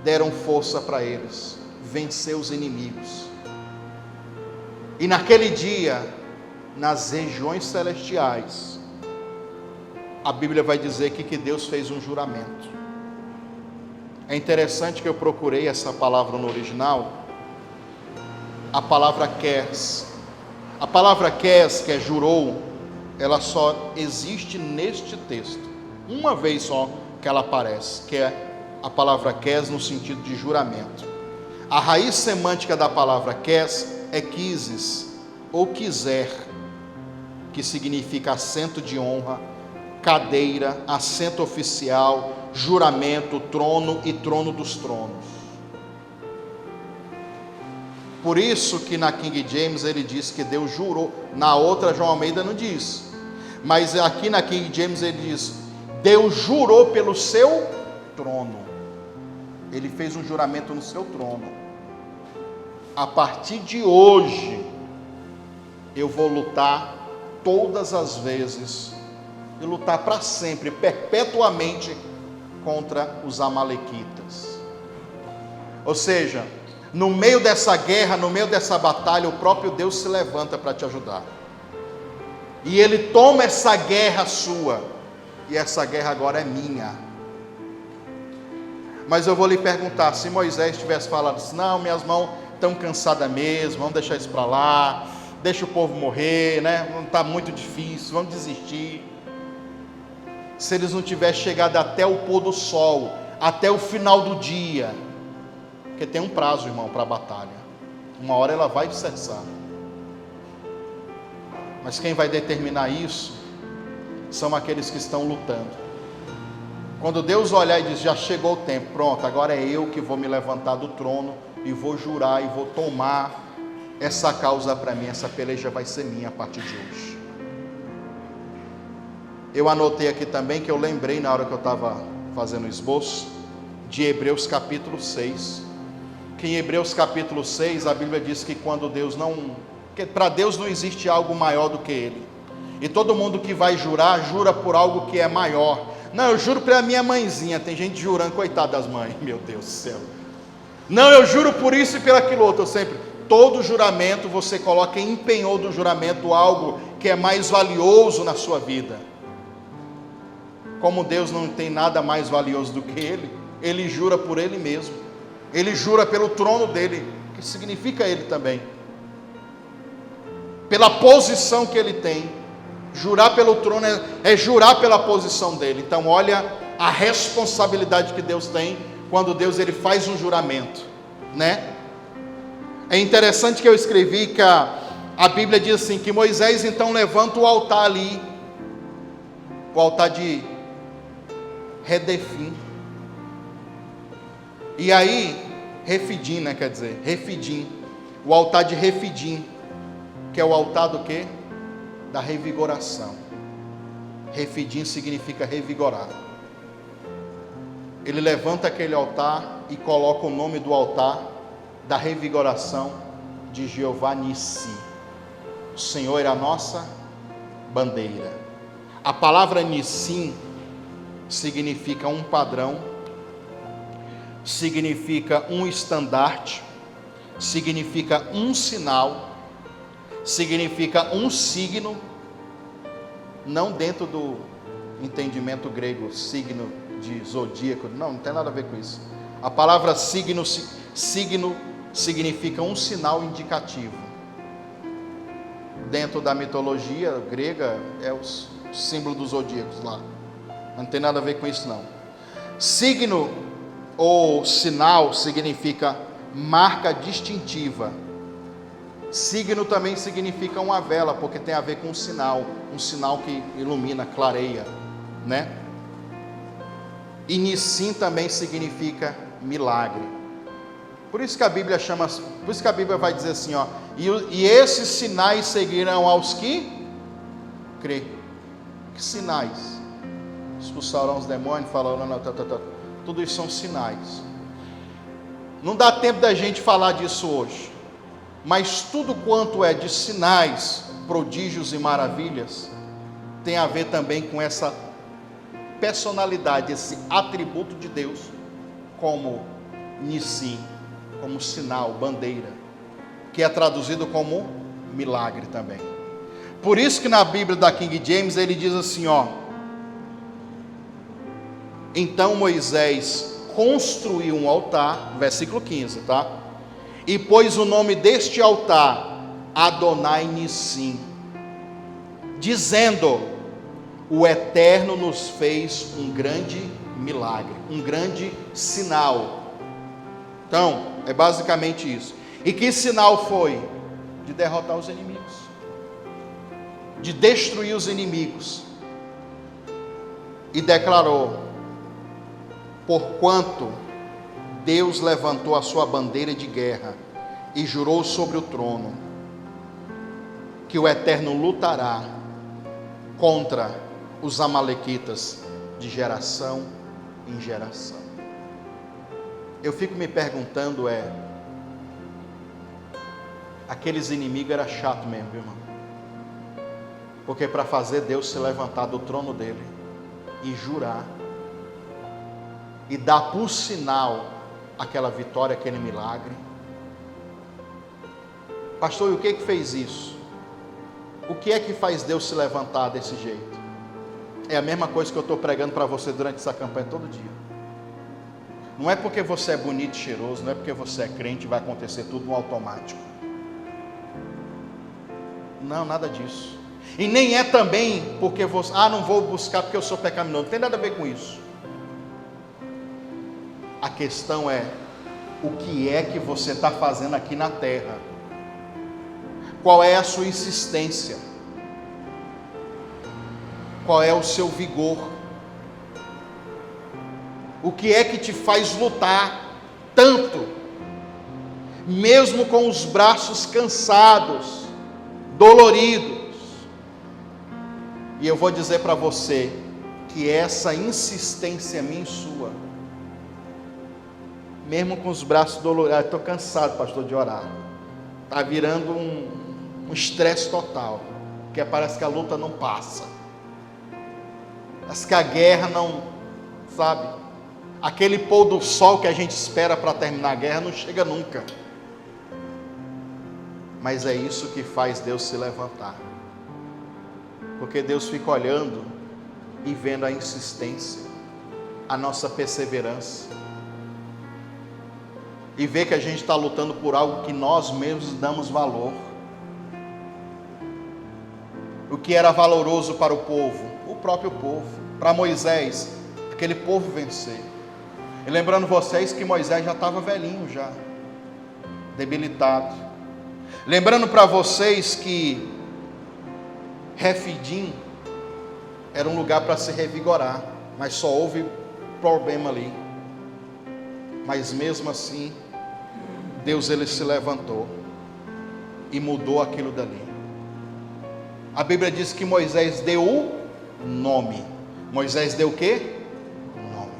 deram força para eles vencer os inimigos. E naquele dia, nas regiões celestiais, a Bíblia vai dizer aqui que Deus fez um juramento. É interessante que eu procurei essa palavra no original, a palavra kes. A palavra kes, que é jurou, ela só existe neste texto. Uma vez só que ela aparece, que é a palavra kes no sentido de juramento. A raiz semântica da palavra kes é quises ou quiser, que significa assento de honra, cadeira, assento oficial, juramento, trono e trono dos tronos. Por isso que na King James ele diz que Deus jurou. Na outra, João Almeida não diz, mas aqui na King James ele diz: Deus jurou pelo seu trono. Ele fez um juramento no seu trono. A partir de hoje, eu vou lutar todas as vezes, e lutar para sempre, perpetuamente, contra os amalequitas. Ou seja, no meio dessa guerra, no meio dessa batalha, o próprio Deus se levanta para te ajudar. E Ele toma essa guerra sua, e essa guerra agora é minha. Mas eu vou lhe perguntar, se Moisés tivesse falado assim: não, minhas mãos estão cansadas mesmo, vamos deixar isso para lá, deixa o povo morrer, né? Não está muito difícil, vamos desistir. Se eles não tivessem chegado até o pôr do sol, até o final do dia, porque tem um prazo, irmão, para a batalha, uma hora ela vai cessar, mas quem vai determinar isso são aqueles que estão lutando. Quando Deus olhar e diz: já chegou o tempo, pronto, agora é eu que vou me levantar do trono e vou jurar e vou tomar essa causa para mim, essa peleja vai ser minha a partir de hoje. Eu anotei aqui também, que eu lembrei na hora que eu estava fazendo o esboço, de Hebreus capítulo 6, que em Hebreus capítulo 6, a Bíblia diz que quando Deus não, que para Deus não existe algo maior do que Ele, e todo mundo que vai jurar, jura por algo que é maior. Não, eu juro pela minha mãezinha. Tem gente jurando, coitada das mães, meu Deus do céu. Não, eu juro por isso e por aquilo outro. Eu sempre, todo juramento você coloca em empenhou do juramento algo que é mais valioso na sua vida. Como Deus não tem nada mais valioso do que Ele, Ele jura por Ele mesmo. Ele jura pelo trono dEle, que significa Ele também, pela posição que Ele tem. Jurar pelo trono é jurar pela posição dEle. Então olha a responsabilidade que Deus tem quando Deus ele faz um juramento, né? É interessante que eu escrevi que a Bíblia diz assim, que Moisés então levanta o altar ali, o altar de Redefim. E aí, Refidim, né, quer dizer, Refidim, o altar de Refidim, que é o altar do quê? Da revigoração. Refidim significa revigorar. Ele levanta aquele altar e coloca o nome do altar da revigoração de Jeová Nissi. O Senhor é a nossa bandeira. A palavra Nissim significa um padrão, significa um estandarte, significa um sinal, significa um signo, não dentro do entendimento grego, signo de zodíaco, não tem nada a ver com isso. A palavra signo significa um sinal indicativo. Dentro da mitologia grega, é o símbolo dos zodíacos lá, não tem nada a ver com isso não. Signo ou sinal significa marca distintiva. Signo também significa uma vela, porque tem a ver com um sinal que ilumina, clareia, né? E Nissim também significa milagre. Por isso que a Bíblia chama, por isso que a Bíblia vai dizer assim, ó, e esses sinais seguirão aos que crê. Que sinais? Expulsarão os demônios, falaram, não, tudo isso são sinais. Não dá tempo da gente falar disso hoje. Mas tudo quanto é de sinais, prodígios e maravilhas, tem a ver também com essa personalidade, esse atributo de Deus, como Nissim, como sinal, bandeira, que é traduzido como milagre também. Por isso que na Bíblia da King James ele diz assim, ó: então Moisés construiu um altar, versículo 15, tá? E pôs o nome deste altar Adonai Nissim, dizendo: o Eterno nos fez um grande milagre, um grande sinal. Então, é basicamente isso. E que sinal foi? De derrotar os inimigos, de destruir os inimigos. E declarou: porquanto Deus levantou a sua bandeira de guerra e jurou sobre o trono, que o Eterno lutará contra os amalequitas de geração em geração. Eu fico me perguntando, aqueles inimigos eram chatos mesmo, viu, irmão? Porque para fazer Deus se levantar do trono dele e jurar, e dar por sinal aquela vitória, aquele milagre. Pastor, e o que fez isso? O que é que faz Deus se levantar desse jeito? É a mesma coisa que eu estou pregando para você durante essa campanha todo dia. Não é porque você é bonito e cheiroso, não é porque você é crente, vai acontecer tudo no automático. Não, nada disso. E nem é também porque você, não vou buscar porque eu sou pecaminoso. Não tem nada a ver com isso. A questão é, o que é que você está fazendo aqui na terra? Qual é a sua insistência? Qual é o seu vigor? O que é que te faz lutar tanto, mesmo com os braços cansados, doloridos? E eu vou dizer para você que essa insistência minha e sua, mesmo com os braços doloridos, estou cansado, pastor, de orar, está virando um estresse total, porque parece que a luta não passa, parece que a guerra não, sabe, aquele pôr do sol que a gente espera para terminar a guerra não chega nunca. Mas é isso que faz Deus se levantar, porque Deus fica olhando e vendo a insistência, a nossa perseverança, e vê que a gente está lutando por algo que nós mesmos damos valor. O que era valoroso para o povo? O próprio povo. Para Moisés, aquele povo vencer. E lembrando vocês que Moisés já estava velhinho, já debilitado. Lembrando para vocês que Refidim era um lugar para se revigorar, mas só houve problema ali. Mas mesmo assim, Deus ele se levantou e mudou aquilo dali. A Bíblia diz que Moisés deu o nome. Moisés deu o quê? Nome.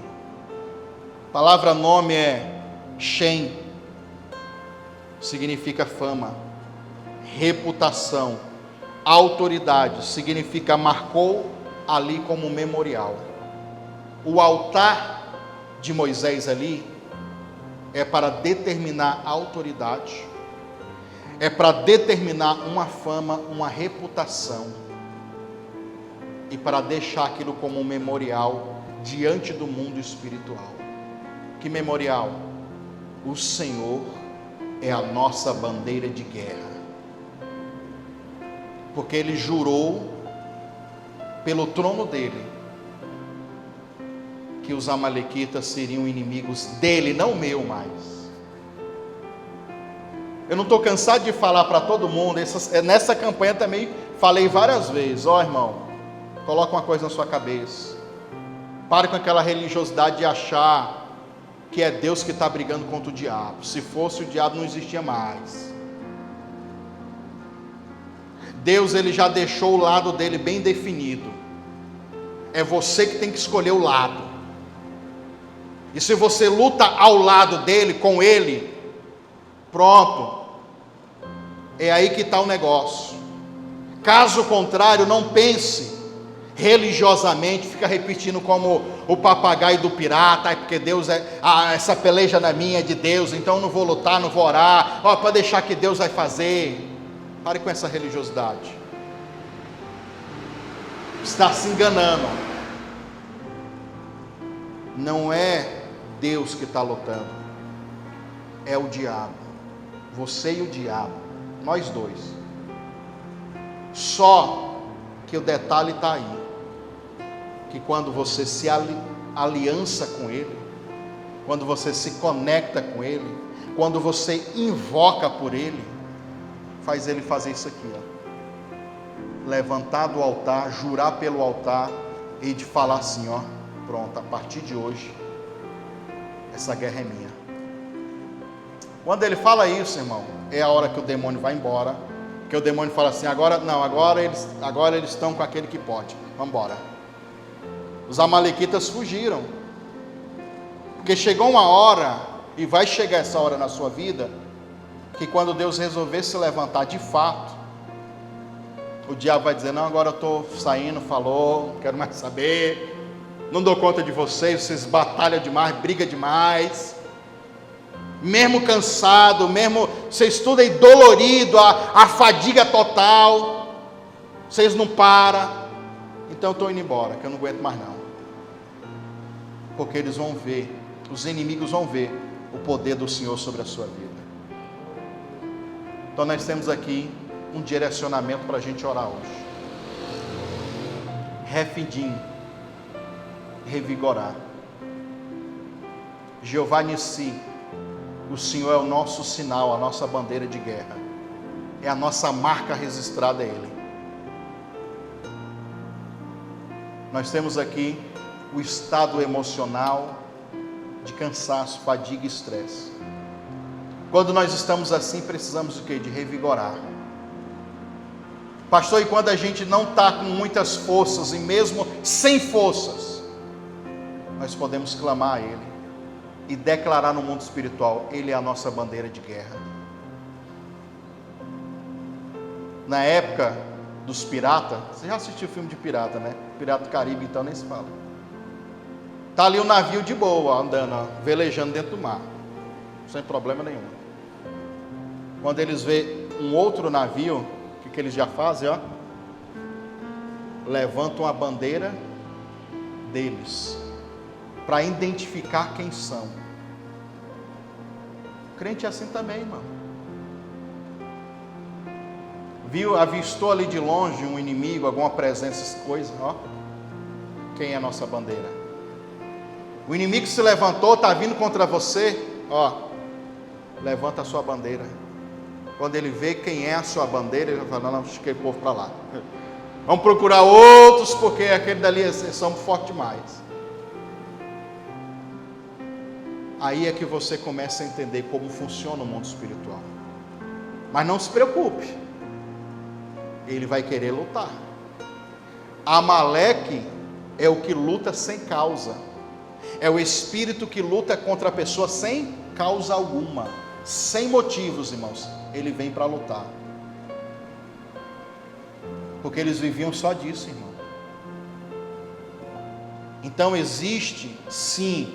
A palavra nome é Shem, significa fama, reputação, autoridade, significa marcou ali como memorial. O altar de Moisés ali é para determinar autoridade, é para determinar uma fama, uma reputação, e para deixar aquilo como um memorial diante do mundo espiritual. Que memorial? O Senhor é a nossa bandeira de guerra, porque Ele jurou pelo trono dele que os amalequitas seriam inimigos dele, não meu mais. Eu não estou cansado de falar para todo mundo, nessa campanha também falei várias vezes, irmão, coloca uma coisa na sua cabeça, pare com aquela religiosidade de achar que é Deus que está brigando contra o diabo. Se fosse, o diabo não existia mais. Deus ele já deixou o lado dele bem definido, é você que tem que escolher o lado. E se você luta ao lado dele, com ele, pronto, é aí que está o negócio. Caso contrário, não pense, religiosamente, fica repetindo como o papagaio do pirata, porque Deus essa peleja não é minha, é de Deus, então não vou lutar, não vou orar, para deixar que Deus vai fazer. Pare com essa religiosidade. Está se enganando. Não é Deus que está lutando, é o diabo. Você e o diabo, nós dois. Só que o detalhe está aí, que quando você se aliança com ele, quando você se conecta com ele, quando você invoca por ele, faz ele fazer isso aqui, levantar do altar, jurar pelo altar e de falar assim, pronto, a partir de hoje essa guerra é minha. Quando ele fala isso, irmão, é a hora que o demônio vai embora, que o demônio fala assim, agora eles estão com aquele que pode, vamos embora. Os amalequitas fugiram, porque chegou uma hora, e vai chegar essa hora na sua vida, que quando Deus resolver se levantar de fato, o diabo vai dizer, não, agora eu estou saindo, falou, não quero mais saber, não dou conta de vocês batalham demais, brigam demais, mesmo cansado, mesmo vocês tudo aí dolorido, a fadiga total, vocês não param, então eu estou indo embora, que eu não aguento mais não, porque eles vão ver, os inimigos vão ver o poder do Senhor sobre a sua vida. Então nós temos aqui um direcionamento para a gente orar hoje. Refidim, revigorar. Jeová Nissi, o Senhor é o nosso sinal, a nossa bandeira de guerra, é a nossa marca registrada a Ele. Nós temos aqui o estado emocional de cansaço, fadiga e estresse. Quando nós estamos assim, precisamos de quê? De revigorar. Pastor, e quando a gente não está com muitas forças, e mesmo sem forças, nós podemos clamar a Ele e declarar no mundo espiritual, Ele é a nossa bandeira de guerra. Na época dos piratas, você já assistiu filme de pirata, né? Pirata do Caribe, então nem se fala. Está ali o navio de boa, andando, velejando dentro do mar, sem problema nenhum. Quando eles veem um outro navio, o que eles já fazem? Levantam a bandeira deles, para identificar quem são. O crente é assim também, irmão. Avistou ali de longe um inimigo, alguma presença, essas coisas, quem é a nossa bandeira? O inimigo se levantou, está vindo contra você, levanta a sua bandeira. Quando ele vê quem é a sua bandeira, ele vai falar, não, deixa aquele povo para lá. Vamos procurar outros, porque aquele dali são fortes demais. Aí é que você começa a entender como funciona o mundo espiritual. Mas não se preocupe, ele vai querer lutar. Amaleque é o que luta sem causa. É o espírito que luta contra a pessoa sem causa alguma, sem motivos, irmãos. Ele vem para lutar, porque eles viviam só disso, irmão. Então existe, sim,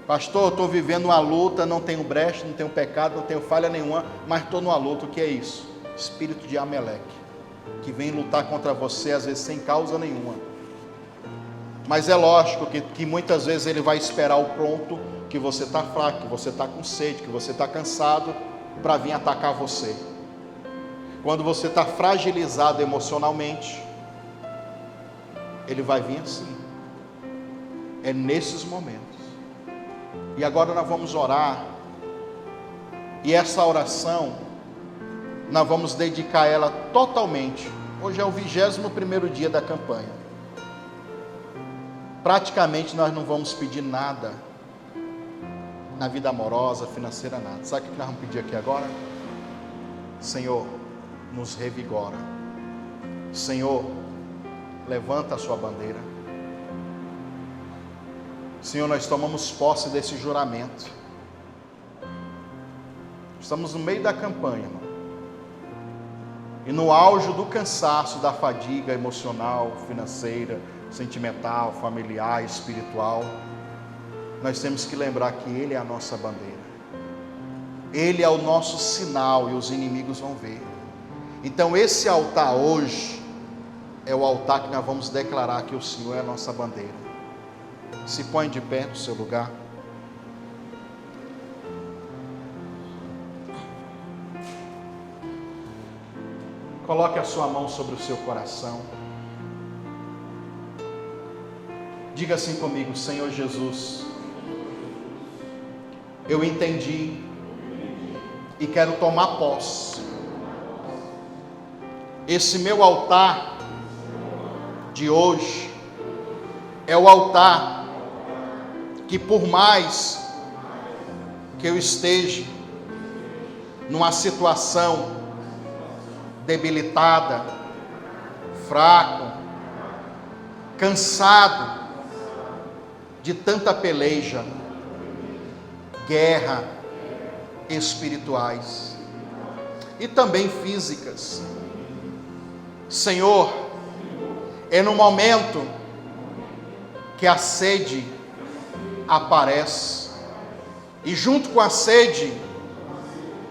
pastor, eu estou vivendo uma luta, não tenho brecha, não tenho pecado, não tenho falha nenhuma, mas estou numa luta. O que é isso? Espírito de Amaleque, que vem lutar contra você, às vezes sem causa nenhuma. Mas é lógico que muitas vezes ele vai esperar o pronto, que você está fraco, que você está com sede, que você está cansado, para vir atacar você. Quando você está fragilizado emocionalmente, ele vai vir assim. É nesses momentos. E agora nós vamos orar, e essa oração nós vamos dedicar ela totalmente. Hoje é o 21º dia da campanha. Praticamente nós não vamos pedir nada na vida amorosa, financeira, nada. Sabe o que nós vamos pedir aqui agora? Senhor, nos revigora. Senhor, levanta a sua bandeira. Senhor, nós tomamos posse desse juramento. Estamos no meio da campanha, irmão. e no auge do cansaço, da fadiga emocional, financeira, sentimental, familiar, espiritual, nós temos que lembrar que Ele é a nossa bandeira. Ele é o nosso sinal e os inimigos vão ver. Então esse altar hoje é o altar que nós vamos declarar que o Senhor é a nossa bandeira. Se põe de pé no seu lugar. Coloque a sua mão sobre o seu coração. Diga assim comigo: Senhor Jesus, eu entendi e quero tomar posse. Esse meu altar de hoje é o altar que, por mais que eu esteja numa situação debilitada, fraco, cansado de tanta peleja, guerra espirituais e também físicas, Senhor, é no momento que a sede aparece, e junto com a sede,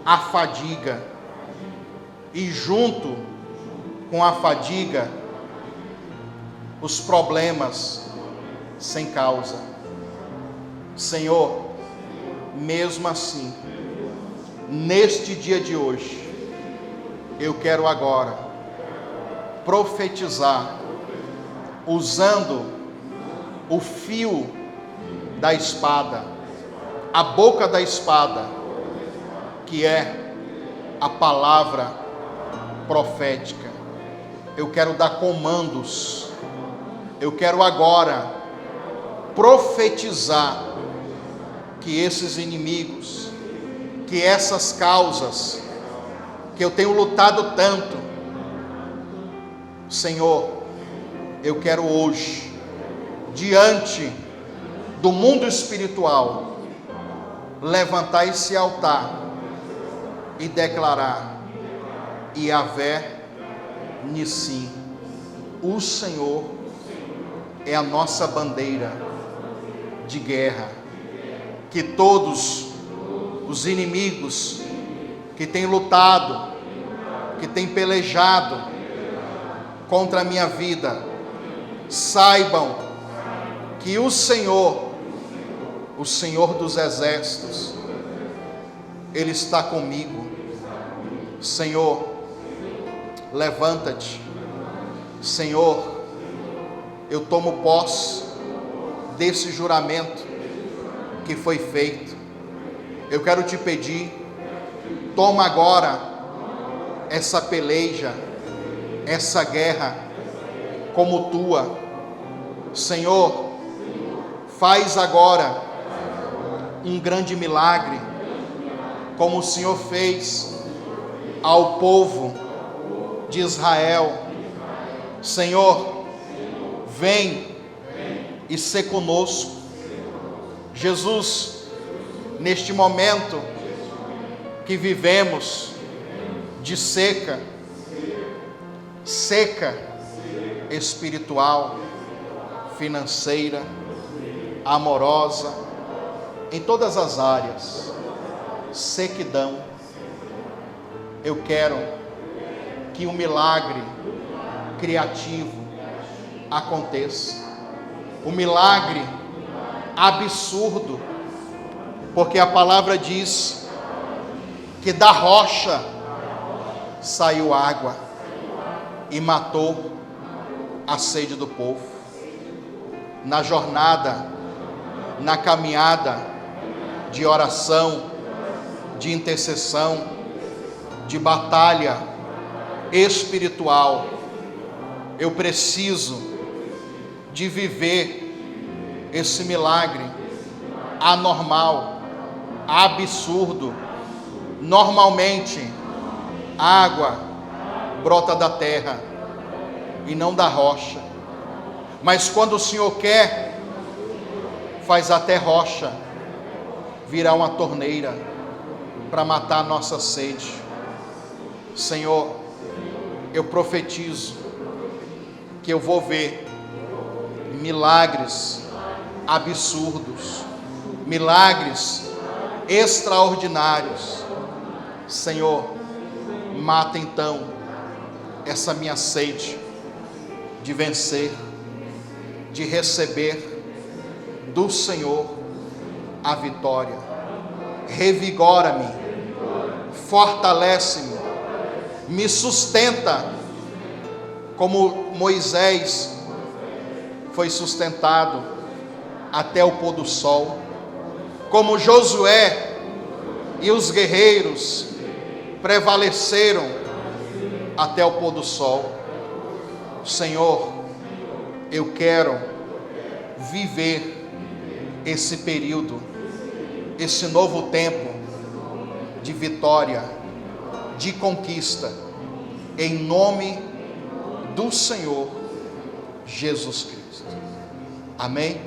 a fadiga, e junto com a fadiga, os problemas sem causa. Senhor, mesmo assim, neste dia de hoje, eu quero agora profetizar, usando o fio da espada, a boca da espada, que é a palavra profética. Eu quero dar comandos, eu quero agora profetizar que esses inimigos, que essas causas que eu tenho lutado tanto, Senhor, eu quero hoje, diante do mundo espiritual, levantar esse altar e declarar: Yahvé Nissim, o Senhor é a nossa bandeira de guerra, que todos os inimigos que têm lutado, que têm pelejado contra a minha vida, saibam que o Senhor dos exércitos, Ele está comigo. Senhor, levanta-te. Senhor, eu tomo posse desse juramento que foi feito. Eu quero te pedir, toma agora essa peleja, essa guerra como tua. Senhor, faz agora um grande milagre, como o Senhor fez ao povo de Israel. Senhor, vem e sê conosco. Jesus, neste momento que vivemos de seca espiritual, financeira, amorosa, em todas as áreas, sequidão, eu quero que um milagre criativo aconteça, um milagre absurdo, porque a palavra diz que da rocha saiu água e matou a sede do povo. Na jornada, na caminhada de oração, de intercessão, de batalha espiritual, eu preciso de viver esse milagre anormal, absurdo. Normalmente, água brota da terra e não da rocha, mas quando o Senhor quer, faz até rocha virar uma torneira para matar a nossa sede. Senhor, eu profetizo que eu vou ver milagres absurdos, milagres extraordinários. Senhor, mata então essa minha sede de vencer, de receber do Senhor a vitória. Revigora-me, fortalece-me, me sustenta, como Moisés foi sustentado até o pôr do sol, como Josué e os guerreiros prevaleceram até o pôr do sol. Senhor, eu quero viver esse período, esse novo tempo de vitória, de conquista, em nome do Senhor Jesus Cristo. Amém?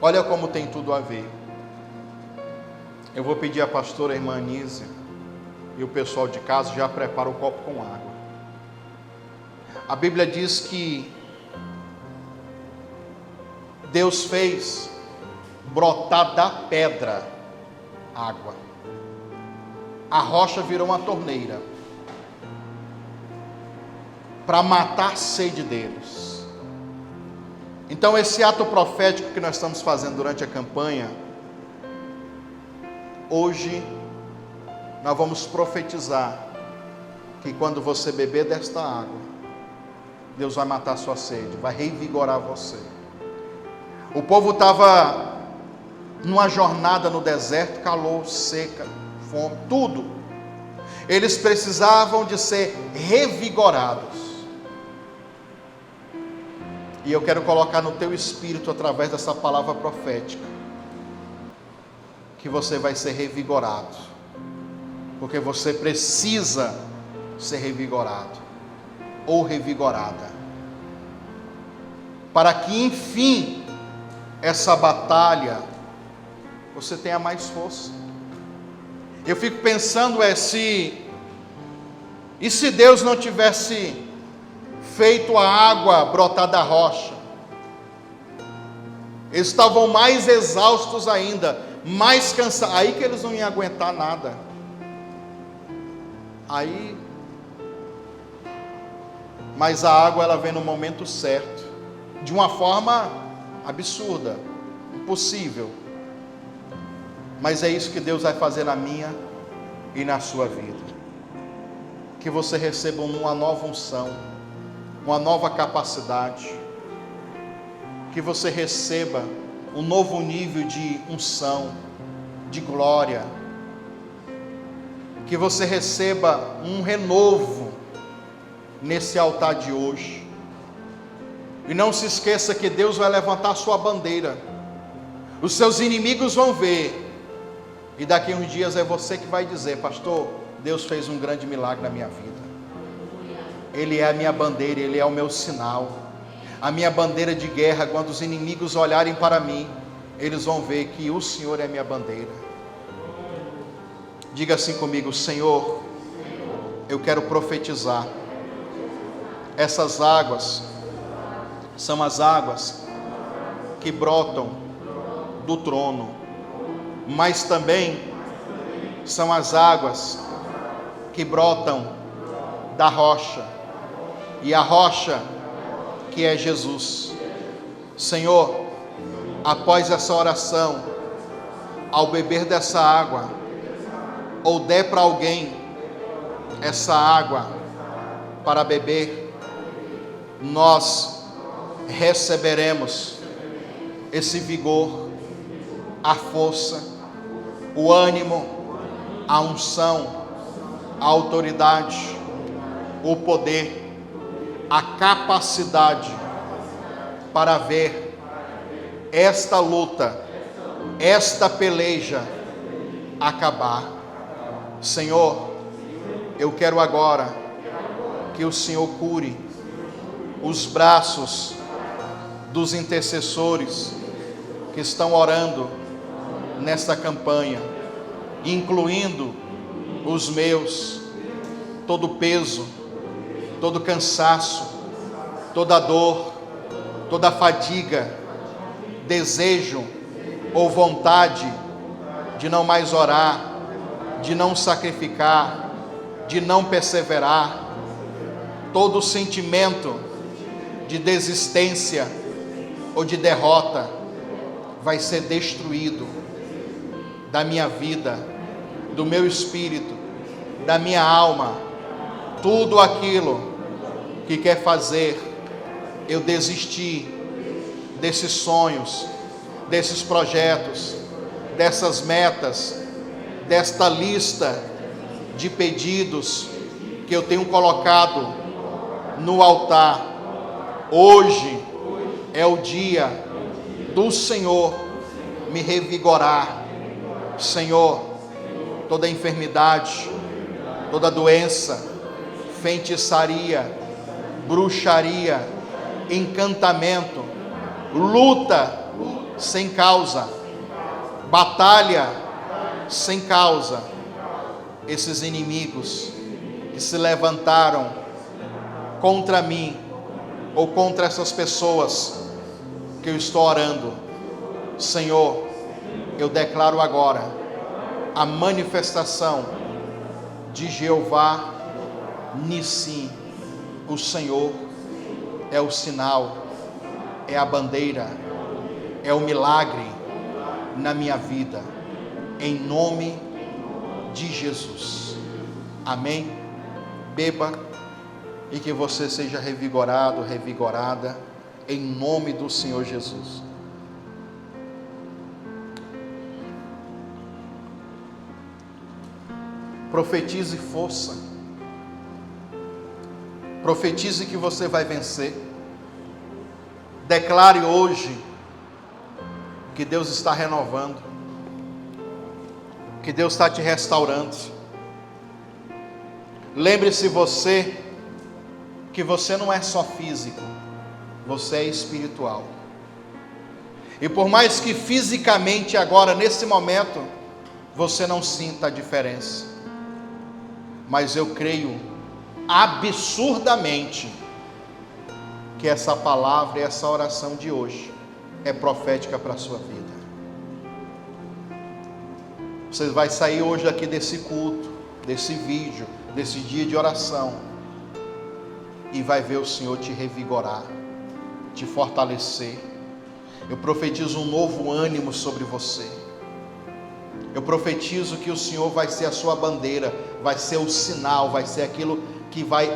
Olha como tem tudo a ver. Eu vou pedir à pastora irmã Anísia e o pessoal de casa já prepara o copo com água. A Bíblia diz que Deus fez brotar da pedra água. A rocha virou uma torneira para matar a sede deles. Então esse ato profético que nós estamos fazendo durante a campanha, hoje nós vamos profetizar que quando você beber desta água, Deus vai matar a sua sede, vai revigorar você. O povo estava numa jornada no deserto, calor, seca, fome, tudo. Eles precisavam de ser revigorados. E eu quero colocar no teu espírito, através dessa palavra profética, que você vai ser revigorado, porque você precisa ser revigorado, ou revigorada, para que enfim, essa batalha, você tenha mais força. Eu fico pensando e se Deus não tivesse feito a água brotar da rocha? Eles estavam mais exaustos ainda, mais cansados, aí que eles não iam aguentar nada. Mas a água ela vem no momento certo, de uma forma absurda, impossível. Mas é isso que Deus vai fazer na minha e na sua vida. Que você receba uma nova unção, uma nova capacidade, que você receba um novo nível de unção, de glória, que você receba um renovo nesse altar de hoje. E não se esqueça que Deus vai levantar a sua bandeira, os seus inimigos vão ver, e daqui a uns dias é você que vai dizer: pastor, Deus fez um grande milagre na minha vida. Ele é a minha bandeira, Ele é o meu sinal, a minha bandeira de guerra. Quando os inimigos olharem para mim, eles vão ver que o Senhor é a minha bandeira. Diga assim comigo: Senhor, eu quero profetizar. Essas águas são as águas que brotam do trono, mas também são as águas que brotam da rocha, e a rocha que é Jesus. Senhor, após essa oração, ao beber dessa água, ou der para alguém essa água para beber, nós receberemos esse vigor, a força, o ânimo, a unção, a autoridade, o poder, a capacidade para ver esta luta, esta peleja acabar. Senhor, eu quero agora que o Senhor cure os braços dos intercessores que estão orando nesta campanha, incluindo os meus. todo peso, todo cansaço, toda dor, toda fadiga, desejo ou vontade de não mais orar, de não sacrificar, de não perseverar, todo sentimento de desistência ou de derrota vai ser destruído da minha vida, do meu espírito, da minha alma. Tudo aquilo que quer fazer eu desistir desses sonhos, desses projetos, dessas metas, desta lista de pedidos que eu tenho colocado no altar. Hoje é o dia do Senhor me revigorar. Senhor, toda enfermidade, toda doença, feitiçaria, bruxaria, encantamento, luta sem causa, batalha sem causa, esses inimigos que se levantaram contra mim ou contra essas pessoas que eu estou orando, Senhor, eu declaro agora a manifestação de Jeová Nissim. O Senhor é o sinal, é a bandeira, é o milagre na minha vida, em nome de Jesus. Amém? Beba e que você seja revigorado, revigorada, em nome do Senhor Jesus. Profetize força. Profetize que você vai vencer. Declare hoje que Deus está renovando, que Deus está te restaurando. Lembre-se você que você não é só físico, você é espiritual. E por mais que fisicamente agora, nesse momento, você não sinta a diferença, mas eu creio absurdamente que essa palavra e essa oração de hoje é profética para a sua vida. Você vai sair hoje aqui desse culto, desse vídeo, desse dia de oração, e vai ver o Senhor te revigorar, te fortalecer. Eu profetizo um novo ânimo sobre você. Eu profetizo que o Senhor vai ser a sua bandeira, vai ser o sinal, vai ser aquilo que vai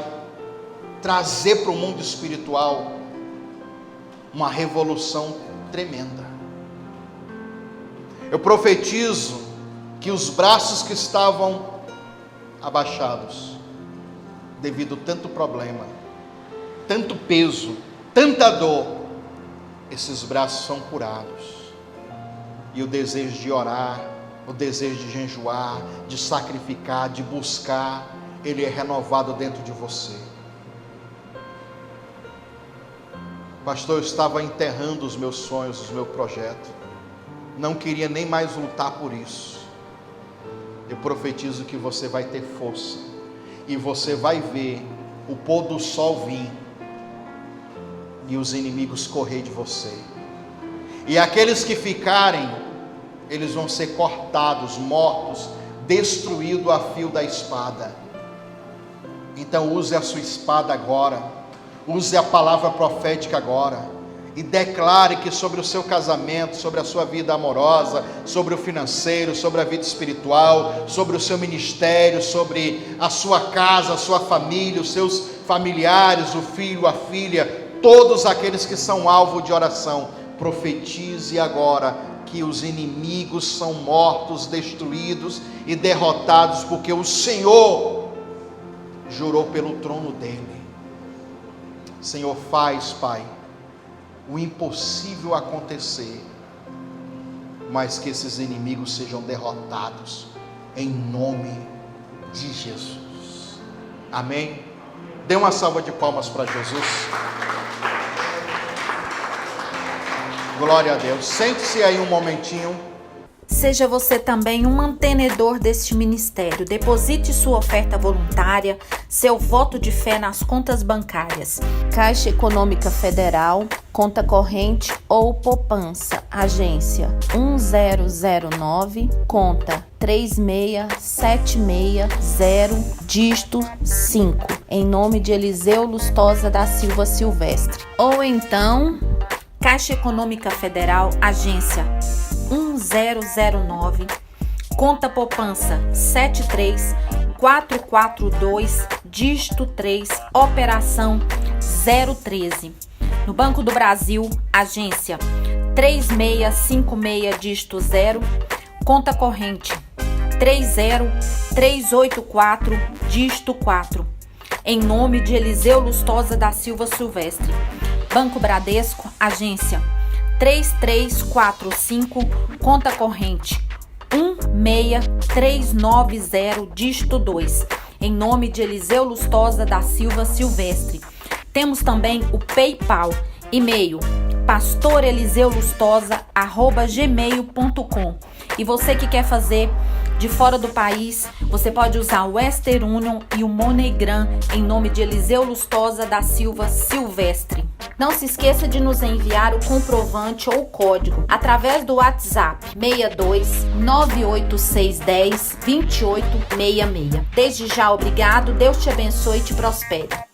trazer para o mundo espiritual uma revolução tremenda. Eu profetizo que os braços que estavam abaixados, devido a tanto problema, tanto peso, tanta dor, esses braços são curados. E o desejo de orar, o desejo de jejuar, de sacrificar, de buscar, ele é renovado dentro de você. Pastor, eu estava enterrando os meus sonhos, os meus projetos, não queria nem mais lutar por isso. Eu profetizo que você vai ter força, e você vai ver o pôr do sol vir, e os inimigos correr de você, e aqueles que ficarem, eles vão ser cortados, mortos, destruídos a fio da espada. Então use a sua espada agora, use a palavra profética agora, e declare que sobre o seu casamento, sobre a sua vida amorosa, sobre o financeiro, sobre a vida espiritual, sobre o seu ministério, sobre a sua casa, a sua família, os seus familiares, o filho, a filha, todos aqueles que são alvo de oração, profetize agora que os inimigos são mortos, destruídos e derrotados, porque o Senhor jurou pelo trono dele. Senhor, faz, Pai, o impossível acontecer, mas que esses inimigos sejam derrotados, em nome de Jesus. Amém? Dê uma salva de palmas para Jesus. Glória a Deus. Sente-se aí um momentinho. Seja você também um mantenedor deste ministério. Deposite sua oferta voluntária, seu voto de fé nas contas bancárias. Caixa Econômica Federal, conta corrente ou poupança, agência 1009, conta 36760, dígito 5, em nome de Eliseu Lustosa da Silva Silvestre. Ou então, Caixa Econômica Federal, agência 1009, conta poupança 73442, dígito 3, operação 013. No Banco do Brasil, agência 3656, dígito 0, conta corrente 30384, dígito 4, em nome de Eliseu Lustosa da Silva Silvestre. Banco Bradesco, agência 3345, conta corrente 16390, dígito 2, em nome de Eliseu Lustosa da Silva Silvestre. Temos também o PayPal, e-mail pastoreliseulustosa@gmail.com. E você que quer fazer de fora do país, você pode usar o Western Union e o MoneyGram em nome de Eliseu Lustosa da Silva Silvestre. Não se esqueça de nos enviar o comprovante ou o código através do WhatsApp 62 98610 2866. Desde já, obrigado, Deus te abençoe e te prospere.